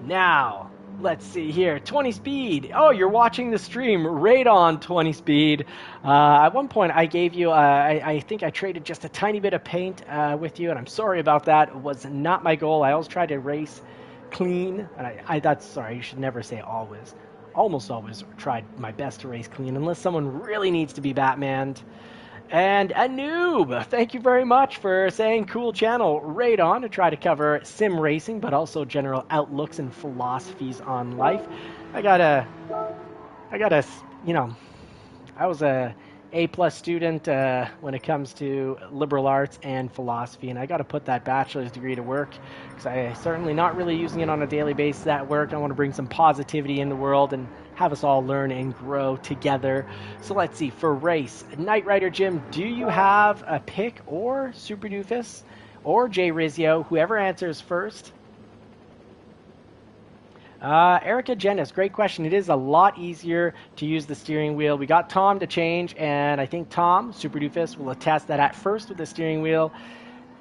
Now, let's see here. 20 speed. Oh, you're watching the stream. Radon 20 speed. At one point, I gave you, I think I traded just a tiny bit of paint with you, and I'm sorry about that. It was not my goal. I always try to race clean. And that's sorry, you should never say always. Almost always tried my best to race clean, unless someone really needs to be Batmaned. And a noob, thank you very much for saying cool channel. Radon to try to cover sim racing, but also general outlooks and philosophies on life. I was a A+ student when it comes to liberal arts and philosophy, and I got to put that bachelor's degree to work because I certainly not really using it on a daily basis at work. I want to bring some positivity in the world and have us all learn and grow together. So let's see, for race, Knight Rider Jim, do you have a pick or Super Doofus or Jay Rizio, whoever answers first? Erica Jennis, great question. It is a lot easier to use the steering wheel. We got Tom to change, and I think Tom, Super Doofus, will attest that at first with the steering wheel,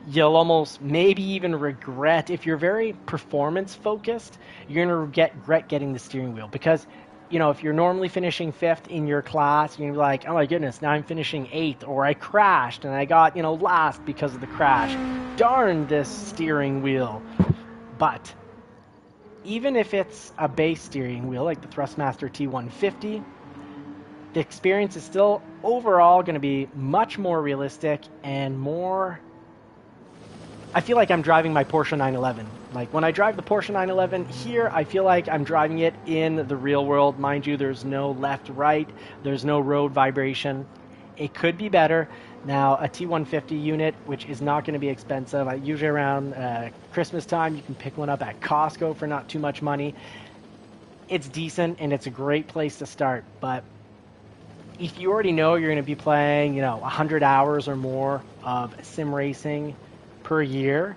you'll almost maybe even regret, if you're very performance focused, you're going to regret getting the steering wheel because if you're normally finishing 5th in your class, you're like, oh my goodness, now I'm finishing 8th, or I crashed and I got, last because of the crash. Darn this steering wheel. But even if it's a base steering wheel like the Thrustmaster T150, the experience is still overall going to be much more realistic and more... I feel like I'm driving my Porsche 911. Like when I drive the Porsche 911 here, I feel like I'm driving it in the real world. Mind you, there's no left, right, there's no road vibration. It could be better. Now, a T150 unit, which is not going to be expensive, usually around Christmas time, you can pick one up at Costco for not too much money. It's decent, and it's a great place to start, but if you already know you're going to be playing, 100 hours or more of sim racing per year,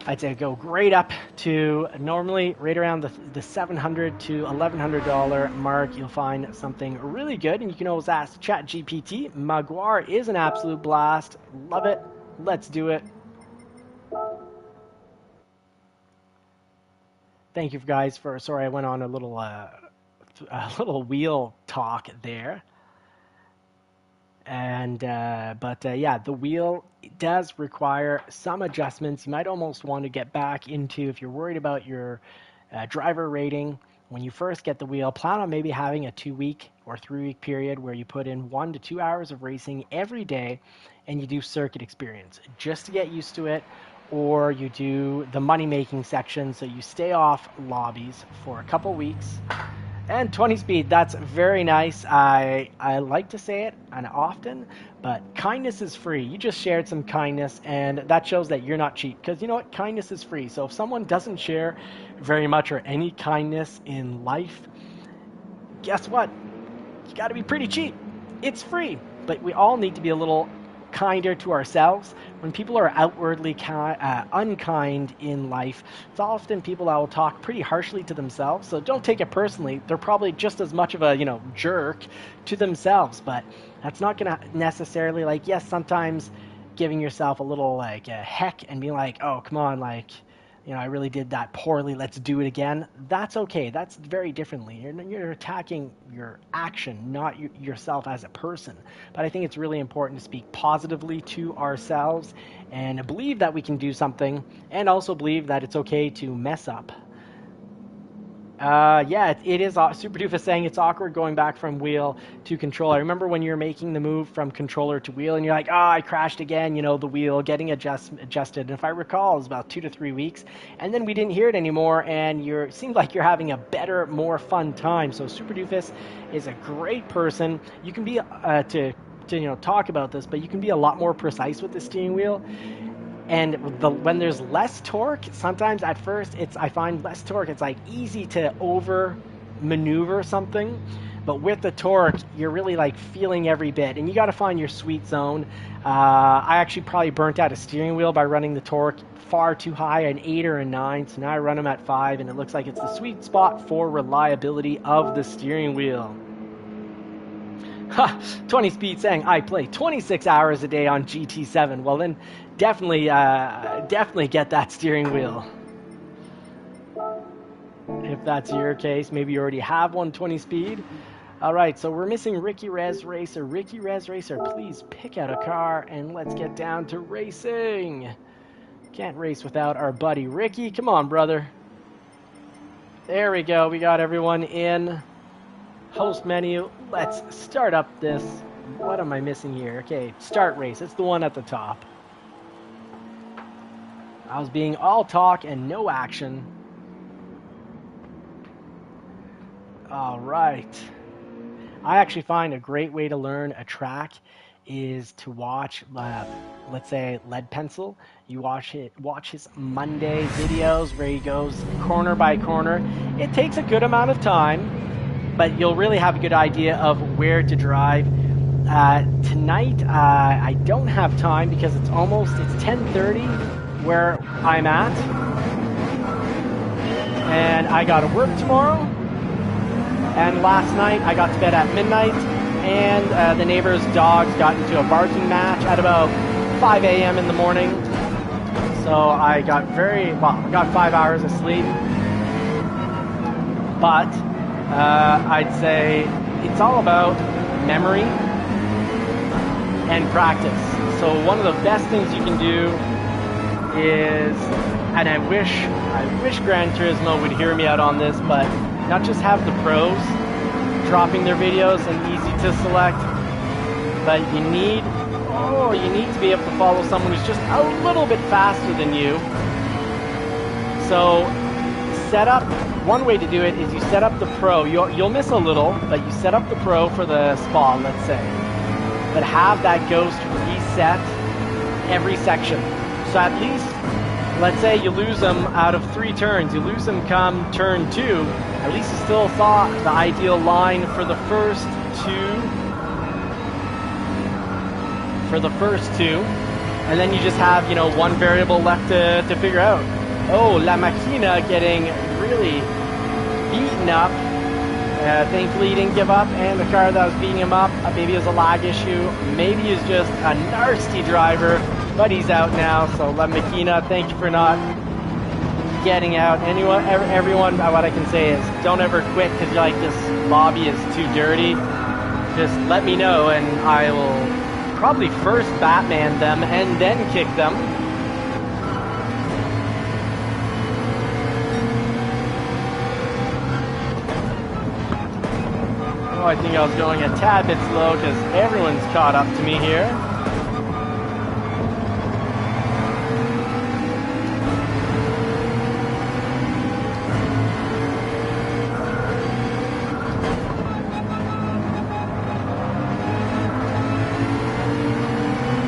I'd say go great up to normally right around the $700 to $1,100 mark. You'll find something really good, and you can always ask ChatGPT. Maguire is an absolute blast. Love it. Let's do it. Thank you guys for. Sorry, I went on a little wheel talk there. And yeah, the wheel does require some adjustments. You might almost want to get back into, if you're worried about your driver rating, when you first get the wheel, plan on maybe having a 2-week or 3-week period where you put in 1 to 2 hours of racing every day and you do circuit experience just to get used to it, or you do the money-making section, so you stay off lobbies for a couple weeks. And 20 speed, that's very nice. I like to say it and often, but kindness is free. You just shared some kindness, and that shows that you're not cheap, because you know what? Kindness is free. So if someone doesn't share very much or any kindness in life, guess what? You got to be pretty cheap. It's free, but we all need to be a little kinder to ourselves. When people are outwardly unkind in life, it's often people that will talk pretty harshly to themselves. So don't take it personally. They're probably just as much of a jerk to themselves, but that's not going to necessarily, like, yes, sometimes giving yourself a little like a heck and being like, oh, come on, like, I really did that poorly, let's do it again. That's okay. That's very differently. You're attacking your action, not yourself as a person. But I think it's really important to speak positively to ourselves and believe that we can do something, and also believe that it's okay to mess up. Yeah, it is. Super Doofus saying it's awkward going back from wheel to controller. I remember when you're making the move from controller to wheel and you're like, I crashed again, the wheel, getting adjusted. And if I recall, it was about 2 to 3 weeks. And then we didn't hear it anymore, and it seems like you're having a better, more fun time. So Super Doofus is a great person. You can be, to talk about this, but you can be a lot more precise with the steering wheel. And when there's less torque, sometimes at first I find less torque, it's like easy to over maneuver something, but with the torque you're really like feeling every bit, and you got to find your sweet zone. I actually probably burnt out a steering wheel by running the torque far too high, an 8 or a 9, so now I run them at 5, and it looks like it's the sweet spot for reliability of the steering wheel. 20 speed saying I play 26 hours a day on GT7. Well then, definitely get that steering wheel. If that's your case, maybe you already have 120 speed. All right, so we're missing Ricky Rez Racer. Ricky Rez Racer, please pick out a car and let's get down to racing. Can't race without our buddy Ricky. Come on, brother. There we go. We got everyone in. Host menu. Let's start up this. What am I missing here? Okay, start race. It's the one at the top. I was being all talk and no action. All right. I actually find a great way to learn a track is to watch, let's say, Lead Pencil. You watch his Monday videos where he goes corner by corner. It takes a good amount of time, but you'll really have a good idea of where to drive. Tonight, I don't have time because it's 10:30 where I'm at, and I gotta work tomorrow. And last night, I got to bed at midnight, and the neighbor's dogs got into a barking match at about 5 a.m. in the morning. So I got I got 5 hours of sleep, but I'd say it's all about memory and practice. So one of the best things you can do is, and I wish Gran Turismo would hear me out on this, but not just have the pros dropping their videos and easy to select, but you need to be able to follow someone who's just a little bit faster than you. So one way to do it is you set up the pro. You'll miss a little, but you set up the pro for the spa, let's say. but have that ghost reset every section. So at least, let's say you lose them out of 3 turns, you lose them come turn 2, at least you still saw the ideal line for the first 2, and then you just have, you know, one variable left to figure out. Oh, La Machina getting really beaten up. Thankfully he didn't give up, and the car that was beating him up, maybe it was a lag issue, maybe he's just a nasty driver, but he's out now. So La Machina, thank you for not getting out. Everyone, what I can say is don't ever quit because you're like, this lobby is too dirty. Just let me know and I will probably first Batman them and then kick them. Oh, I think I was going a tad bit slow because everyone's caught up to me here.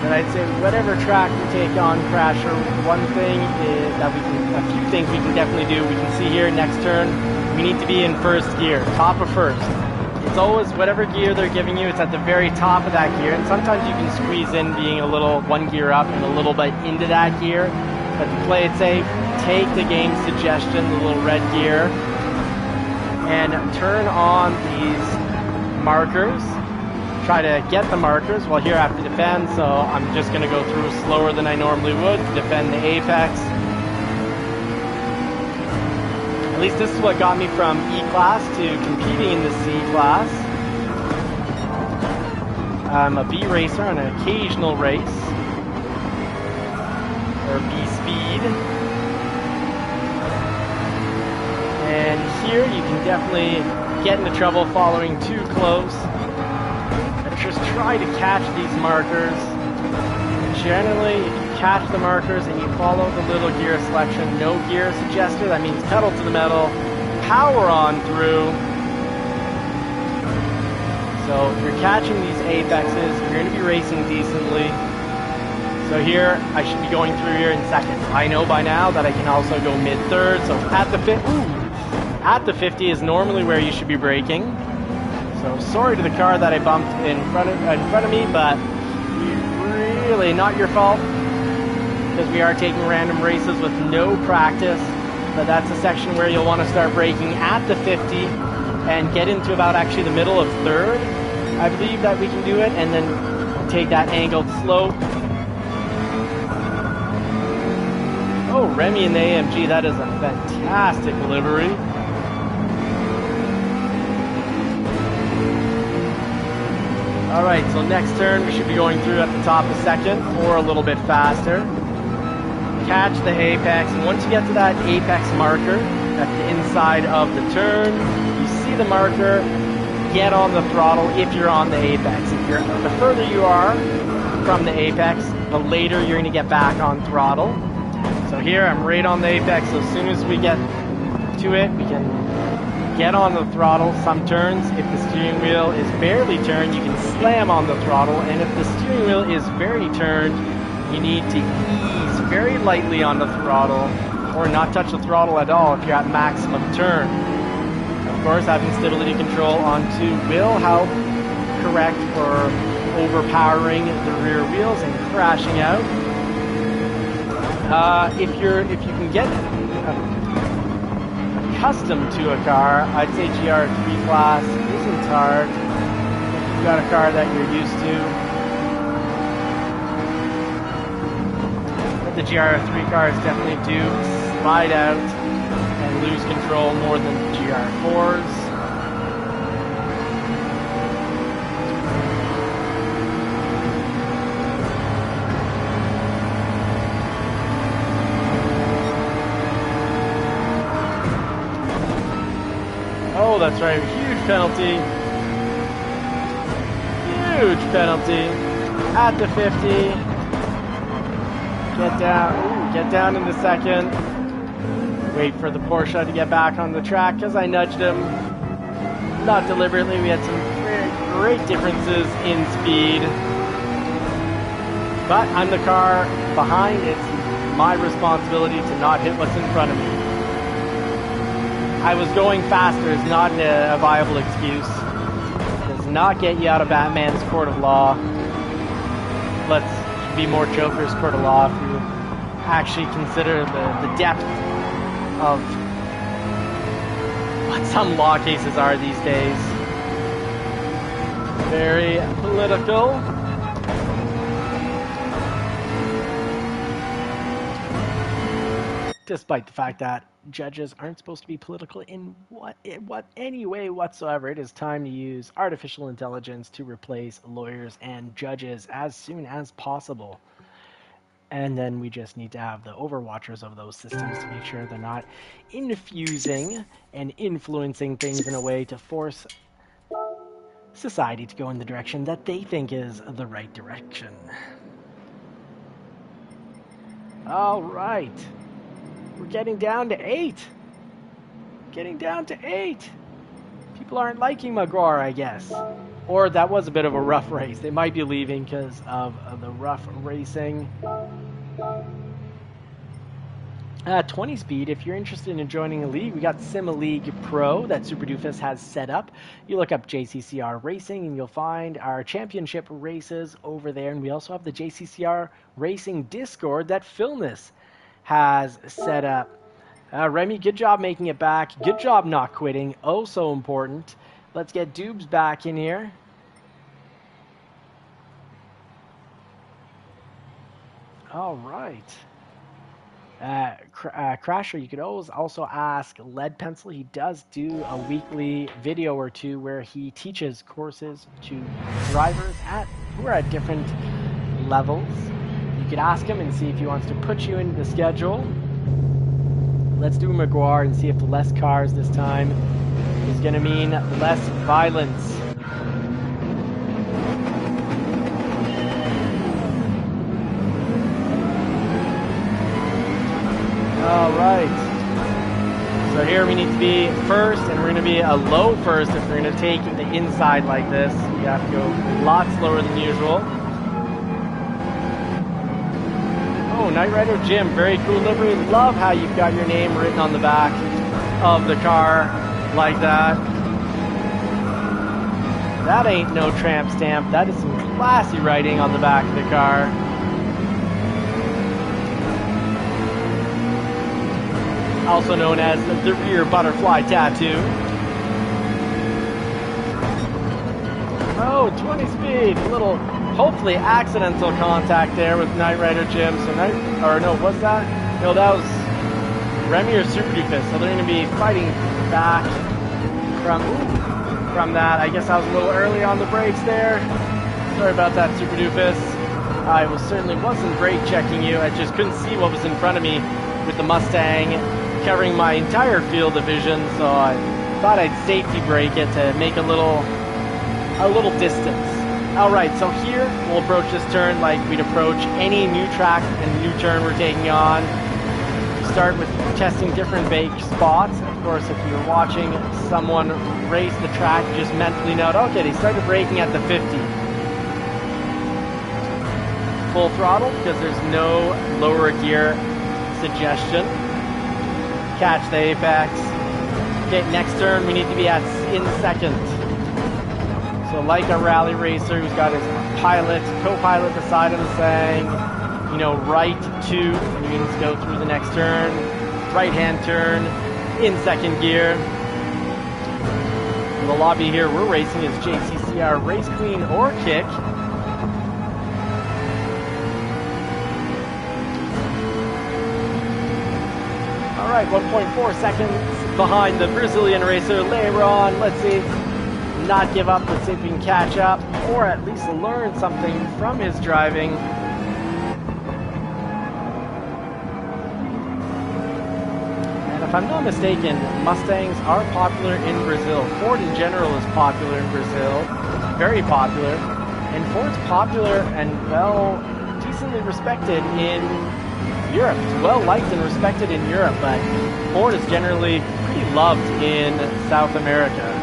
I'd say whatever track we take on Crasher, one thing is that a few things we can definitely do. We can see here next turn, we need to be in first gear, top of first. It's always whatever gear they're giving you, it's at the very top of that gear, and sometimes you can squeeze in being a little one gear up and a little bit into that gear. But to play it safe, take the game suggestion, the little red gear, and turn on these markers. Try to get the markers. Well, here I have to defend, so I'm just going to go through slower than I normally would to defend the apex. At least this is what got me from E-Class to competing in the C-Class. I'm a B racer on an occasional race, or B speed. And here you can definitely get into trouble following too close. Just try to catch these markers. Generally, if you catch the markers and you follow the little gear selection, no gear suggested, that means pedal to the metal, power on through. So if you're catching these apexes, you're going to be racing decently. So here, I should be going through here in second. I know by now that I can also go mid-third, so at the 50 is normally where you should be braking. So sorry to the car that I bumped in front of me, but really not your fault because we are taking random races with no practice. But that's a section where you'll want to start braking at the 50 and get into about actually the middle of third. I believe that we can do it, and then take that angled slope. Oh, Remy in the AMG, that is a fantastic livery. Alright, so next turn we should be going through at the top of second or a little bit faster. Catch the apex, and once you get to that apex marker at the inside of the turn, you see the marker, get on the throttle if you're on the apex. The further you are from the apex, the later you're going to get back on throttle. So here I'm right on the apex, so as soon as we get to it, we can get on the throttle. Some turns, if the steering wheel is barely turned, you can slam on the throttle, and if the steering wheel is very turned, you need to ease very lightly on the throttle, or not touch the throttle at all if you're at maximum turn. Of course, having stability control on 2 will help correct for overpowering the rear wheels and crashing out. If you can get accustomed to a car, I'd say GR3 class isn't hard. If you've got a car that you're used to. But the GR3 cars definitely do slide out and lose control more than the GR4s. Oh, that's right, huge penalty. Huge penalty at the 50. Get down, get down in the second. Wait for the Porsche to get back on the track because I nudged him. Not deliberately, we had some great differences in speed. But I'm the car behind. It's my responsibility to not hit what's in front of me. I was going faster is not a viable excuse. It does not get you out of Batman's court of law. Let's be more Joker's court of law if you actually consider the depth of what some law cases are these days. Very political. Despite the fact that judges aren't supposed to be political in any way whatsoever, it is time to use artificial intelligence to replace lawyers and judges as soon as possible. And then we just need to have the overwatchers of those systems to make sure they're not infusing and influencing things in a way to force society to go in the direction that they think is the right direction. All right. We're getting down to 8. Getting down to 8. People aren't liking McGraw, I guess. Or that was a bit of a rough race. They might be leaving because of the rough racing. 20 speed, if you're interested in joining a league, we got Sim League Pro that Super Doofus has set up. You look up JCCR Racing and you'll find our championship races over there. And we also have the JCCR Racing Discord that Philness has set up. Remy, good job making it back. Good job not quitting. Oh, so important. Let's get Doobs back in here. All right. Crasher, you could always also ask Lead Pencil. He does do a weekly video or two where he teaches courses to drivers who are at different levels. You could ask him and see if he wants to put you into the schedule. Let's do McGuire and see if less cars this time is going to mean less violence. All right. So here we need to be first, and we're going to be a low first if we're going to take the inside like this. You have to go a lot slower than usual. Oh, Knight Rider Jim, very cool livery. Love how you've got your name written on the back of the car like that. That ain't no tramp stamp. That is some classy writing on the back of the car. Also known as the rear butterfly tattoo. Oh, 20 speed. A little, hopefully, accidental contact there with Knight Rider Jim. So, what's that? No, that was Remy or Super Doofus. So they're going to be fighting back from that. I guess I was a little early on the brakes there. Sorry about that, Super Doofus. I certainly wasn't brake checking you. I just couldn't see what was in front of me with the Mustang covering my entire field of vision. So I thought I'd safety brake it to make a little distance. Alright, so here we'll approach this turn like we'd approach any new track and new turn we're taking on. Start with testing different bake spots. Of course, if you're watching someone race the track, just mentally note, okay, they started braking at the 50. Full throttle, because there's no lower gear suggestion. Catch the apex. Okay, next turn we need to be in second. So like a rally racer who's got his co-pilot beside him saying, right 2, and you need to go through the next turn, right-hand turn, in second gear. In the lobby here we're racing is JCCR Race Queen or Kick. Alright, 1.4 seconds behind the Brazilian racer Leiron. Let's see. Not give up. Let's see if we can catch up, or at least learn something from his driving. And if I'm not mistaken, Mustangs are popular in Brazil. Ford in general is popular in Brazil, very popular, and Ford's popular and decently respected in Europe. It's well liked and respected in Europe, but Ford is generally pretty loved in South America.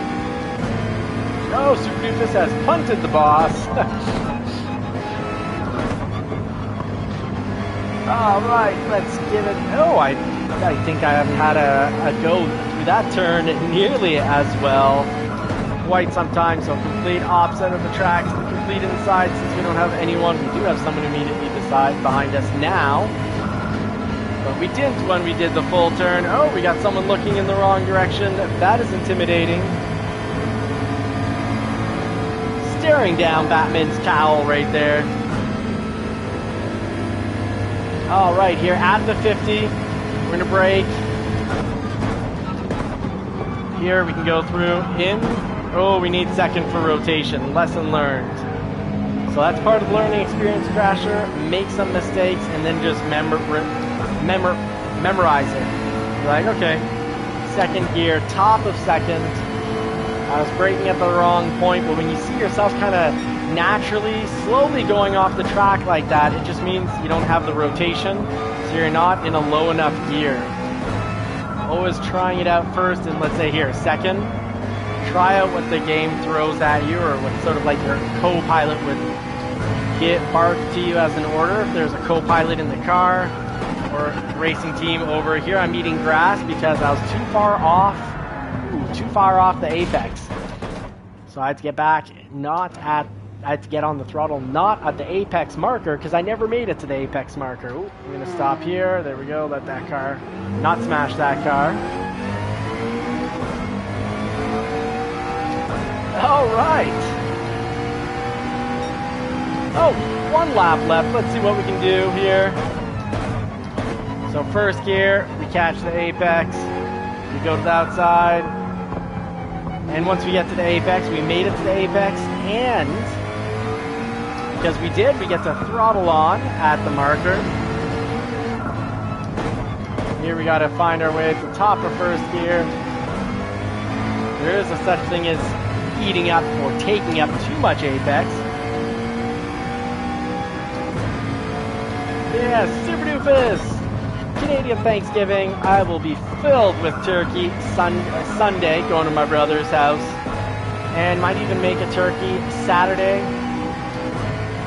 Oh, Super Doofus has punted the boss. All right, let's give it. Oh, I think I haven't had a go through that turn nearly as well. Quite some time, so complete opposite of the track to the complete inside. Since we don't have anyone, we do have someone immediately behind us now. But we didn't when we did the full turn. Oh, we got someone looking in the wrong direction. That is intimidating. Staring down Batman's cowl right there. All right, here at the 50, we're gonna brake. Here we can go through in. Oh, we need second for rotation. Lesson learned. So that's part of the learning experience, Crasher. Make some mistakes and then just memorize it. You're like, okay, second gear, top of second. I was braking at the wrong point, but when you see yourself kind of naturally, slowly going off the track like that, it just means you don't have the rotation, so you're not in a low enough gear. Always trying it out first, and let's say here, second. Try out what the game throws at you, or what sort of like your co-pilot would bark to you as an order. If there's a co-pilot in the car, or racing team over here, I'm eating grass because I was too far off the apex. So I had to get back, I had to get on the throttle, not at the apex marker, because I never made it to the apex marker. Ooh, I'm gonna stop here, there we go, let that car, not smash that car. All right. Oh, one lap left. Let's see what we can do here. So first gear, we catch the apex. We go to the outside. And once we get to the apex, we made it to the apex. And because we did, we get to throttle on at the marker. Here we got to find our way to the top of first gear. There is a such thing as eating up or taking up too much apex. Yeah, Super Doofus! Canadian Thanksgiving. I will be filled with turkey Sunday, going to my brother's house. And might even make a turkey Saturday.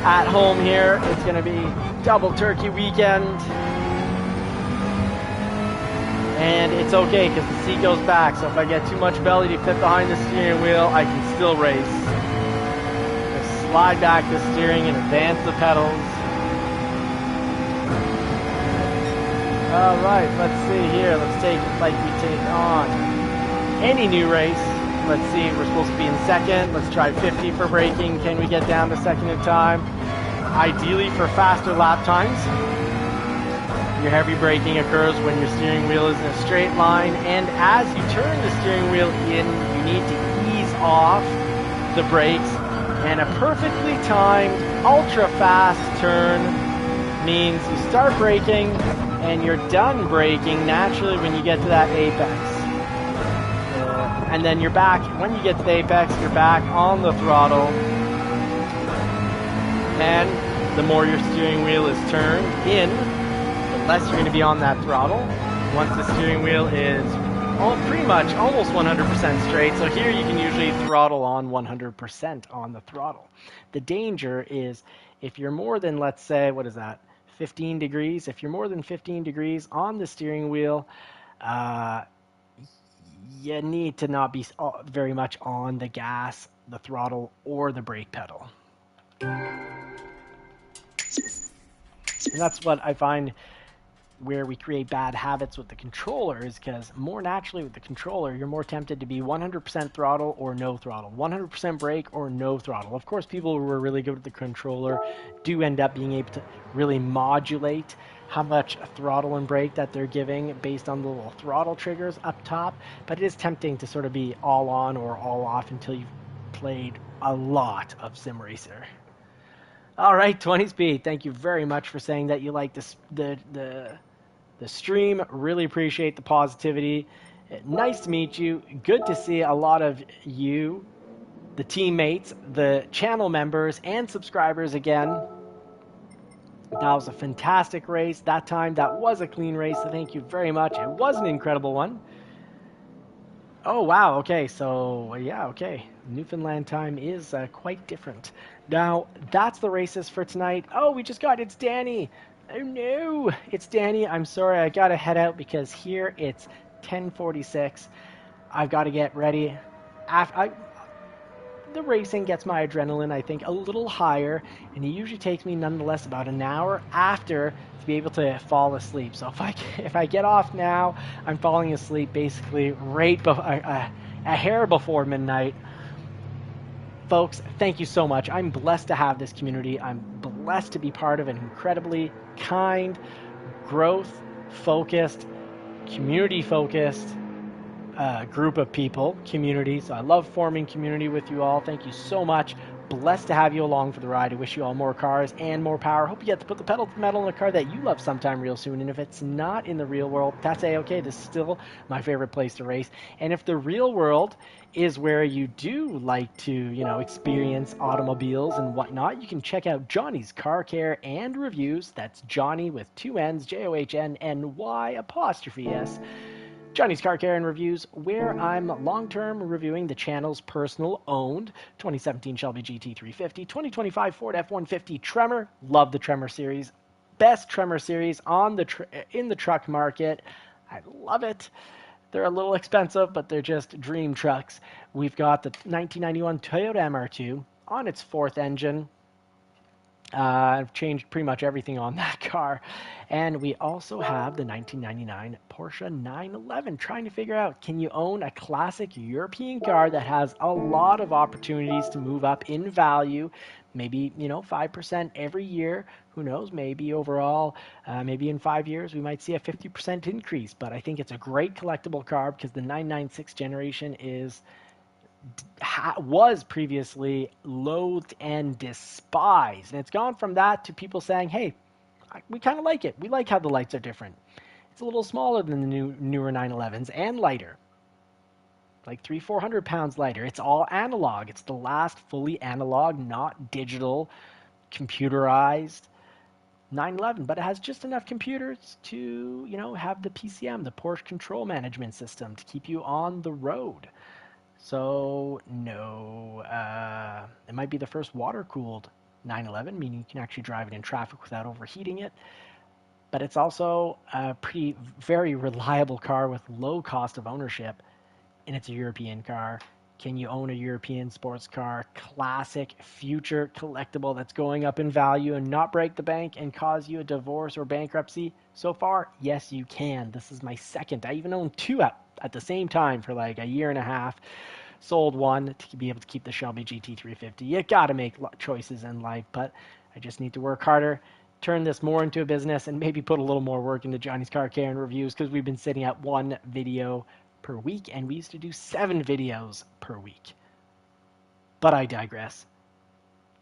At home here, it's going to be double turkey weekend. And it's okay because the seat goes back, so if I get too much belly to fit behind the steering wheel, I can still race. Just slide back the steering and advance the pedals. Alright, let's see here. Let's take it like we take on any new race. Let's see, we're supposed to be in second. Let's try 50 for braking. Can we get down to second in time? Ideally for faster lap times. Your heavy braking occurs when your steering wheel is in a straight line, and as you turn the steering wheel in, you need to ease off the brakes, and a perfectly timed, ultra-fast turn means you start braking, and you're done braking naturally when you get to that apex. And then you're back, when you get to the apex, you're back on the throttle, and the more your steering wheel is turned in, less you're going to be on that throttle once the steering wheel is pretty much almost 100% straight. So here you can usually throttle on 100% on the throttle. The danger is if you're more than, let's say, what is that, 15 degrees? If you're more than 15 degrees on the steering wheel, you need to not be very much on the gas, the throttle, or the brake pedal. And that's what I find where we create bad habits with the controller, is because more naturally with the controller, you're more tempted to be 100% throttle or no throttle, 100% brake or no throttle. Of course, people who are really good with the controller do end up being able to really modulate how much throttle and brake that they're giving based on the little throttle triggers up top, but it is tempting to sort of be all on or all off until you've played a lot of Sim Racer. All right, 20 Speed, thank you very much for saying that you like this, the stream. Really appreciate the positivity. Nice to meet you. Good to see a lot of you, the teammates, the channel members, and subscribers again. That was a fantastic race. That time, that was a clean race, so thank you very much. It was an incredible one. Oh, wow, okay, so, yeah, okay. Newfoundland time is quite different. Now, that's the races for tonight. Oh, we just got, it's Danny. Oh no, it's Danny. I'm sorry, I gotta head out because here it's 10:46. I've got to get ready. The racing gets my adrenaline, I think, a little higher, and it usually takes me nonetheless about an hour after to be able to fall asleep. So if I get off now, I'm falling asleep basically a hair before midnight. Folks, thank you so much. I'm blessed to have this community. I'm blessed to be part of an incredibly kind, growth focused, community focused group of people, community. So I love forming community with you all. Thank you so much. Blessed to have you along for the ride. I wish you all more cars and more power. Hope you get to put the pedal to the metal in a car that you love sometime real soon. And if it's not in the real world, that's a-okay. This is still my favorite place to race. And if the real world is where you do like to, experience automobiles and whatnot, you can check out Johnny's Car Care and Reviews. That's Johnny with two N's, JOHNNY apostrophe S. Johnny's Car Care and Reviews, where I'm long-term reviewing the channel's personal owned 2017 Shelby GT350, 2025 Ford F-150 Tremor. Love the Tremor series. Best Tremor series in the truck market. I love it. They're a little expensive, but they're just dream trucks. We've got the 1991 Toyota MR2 on its fourth engine. I've changed pretty much everything on that car. And we also have the 1999 Porsche 911, trying to figure out, can you own a classic European car that has a lot of opportunities to move up in value? Maybe, 5% every year. Who knows? Maybe overall, maybe in 5 years, we might see a 50% increase. But I think it's a great collectible car because the 996 generation was previously loathed and despised. And it's gone from that to people saying, hey, we kind of like it. We like how the lights are different. It's a little smaller than the newer 911s and lighter. Like 400 pounds lighter. It's all analog. It's the last fully analog, not digital, computerized 911. But it has just enough computers to, have the PCM, the Porsche Control Management System, to keep you on the road. So, no, it might be the first water-cooled 911, meaning you can actually drive it in traffic without overheating it. But it's also a very reliable car with low cost of ownership, and it's a European car. Can you own a European sports car, classic, future collectible that's going up in value and not break the bank and cause you a divorce or bankruptcy? So far, yes, you can. This is my second. I even owned two at the same time for like a year and a half. Sold one to be able to keep the Shelby GT350. You got to make choices in life, but I just need to work harder, turn this more into a business, and maybe put a little more work into Johnny's Car Care and Reviews, because we've been sitting at one video per week, and we used to do 7 videos per week. But I digress.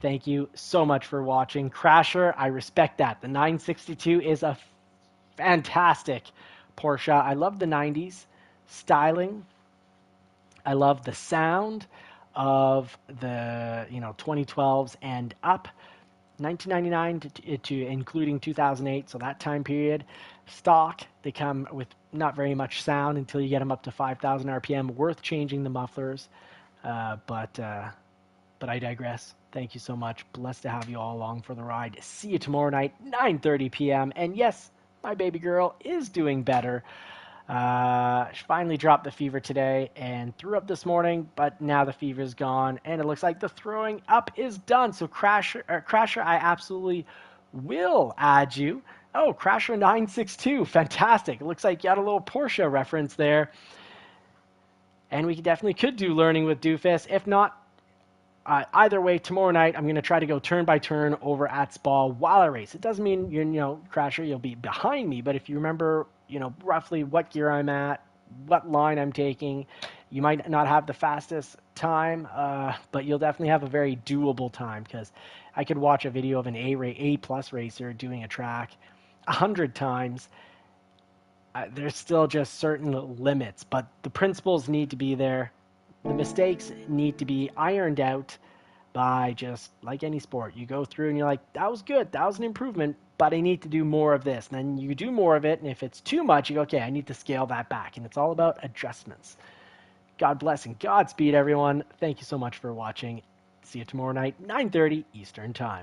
Thank you so much for watching. Crasher, I respect that. The 962 is a fantastic Porsche. I love the 90s styling. I love the sound of the 2012s and up. 1999 to including 2008, so that time period. Stock, they come with not very much sound until you get them up to 5,000 RPM. Worth changing the mufflers, but I digress. Thank you so much. Blessed to have you all along for the ride. See you tomorrow night, 9:30 p.m. And yes, my baby girl is doing better. She finally dropped the fever today and threw up this morning, but now the fever's gone, and it looks like the throwing up is done. So Crasher, I absolutely will add you. Oh, Crasher 962, fantastic. It looks like you had a little Porsche reference there. And we definitely could do learning with Doofus. If not, either way, tomorrow night, I'm going to try to go turn by turn over at Spa while I race. It doesn't mean Crasher, you'll be behind me, but if you remember, roughly what gear I'm at, what line I'm taking, you might not have the fastest time, but you'll definitely have a very doable time, because I could watch a video of an A-plus racer doing a track 100 times. There's still just certain limits, but the principles need to be there. The mistakes need to be ironed out by, just like any sport. You go through and you're like, that was good, that was an improvement, but I need to do more of this. And then you do more of it, and if it's too much, you go, okay, I need to scale that back. And it's all about adjustments. God bless and Godspeed, everyone. Thank you so much for watching. See you tomorrow night, 9:30 Eastern Time.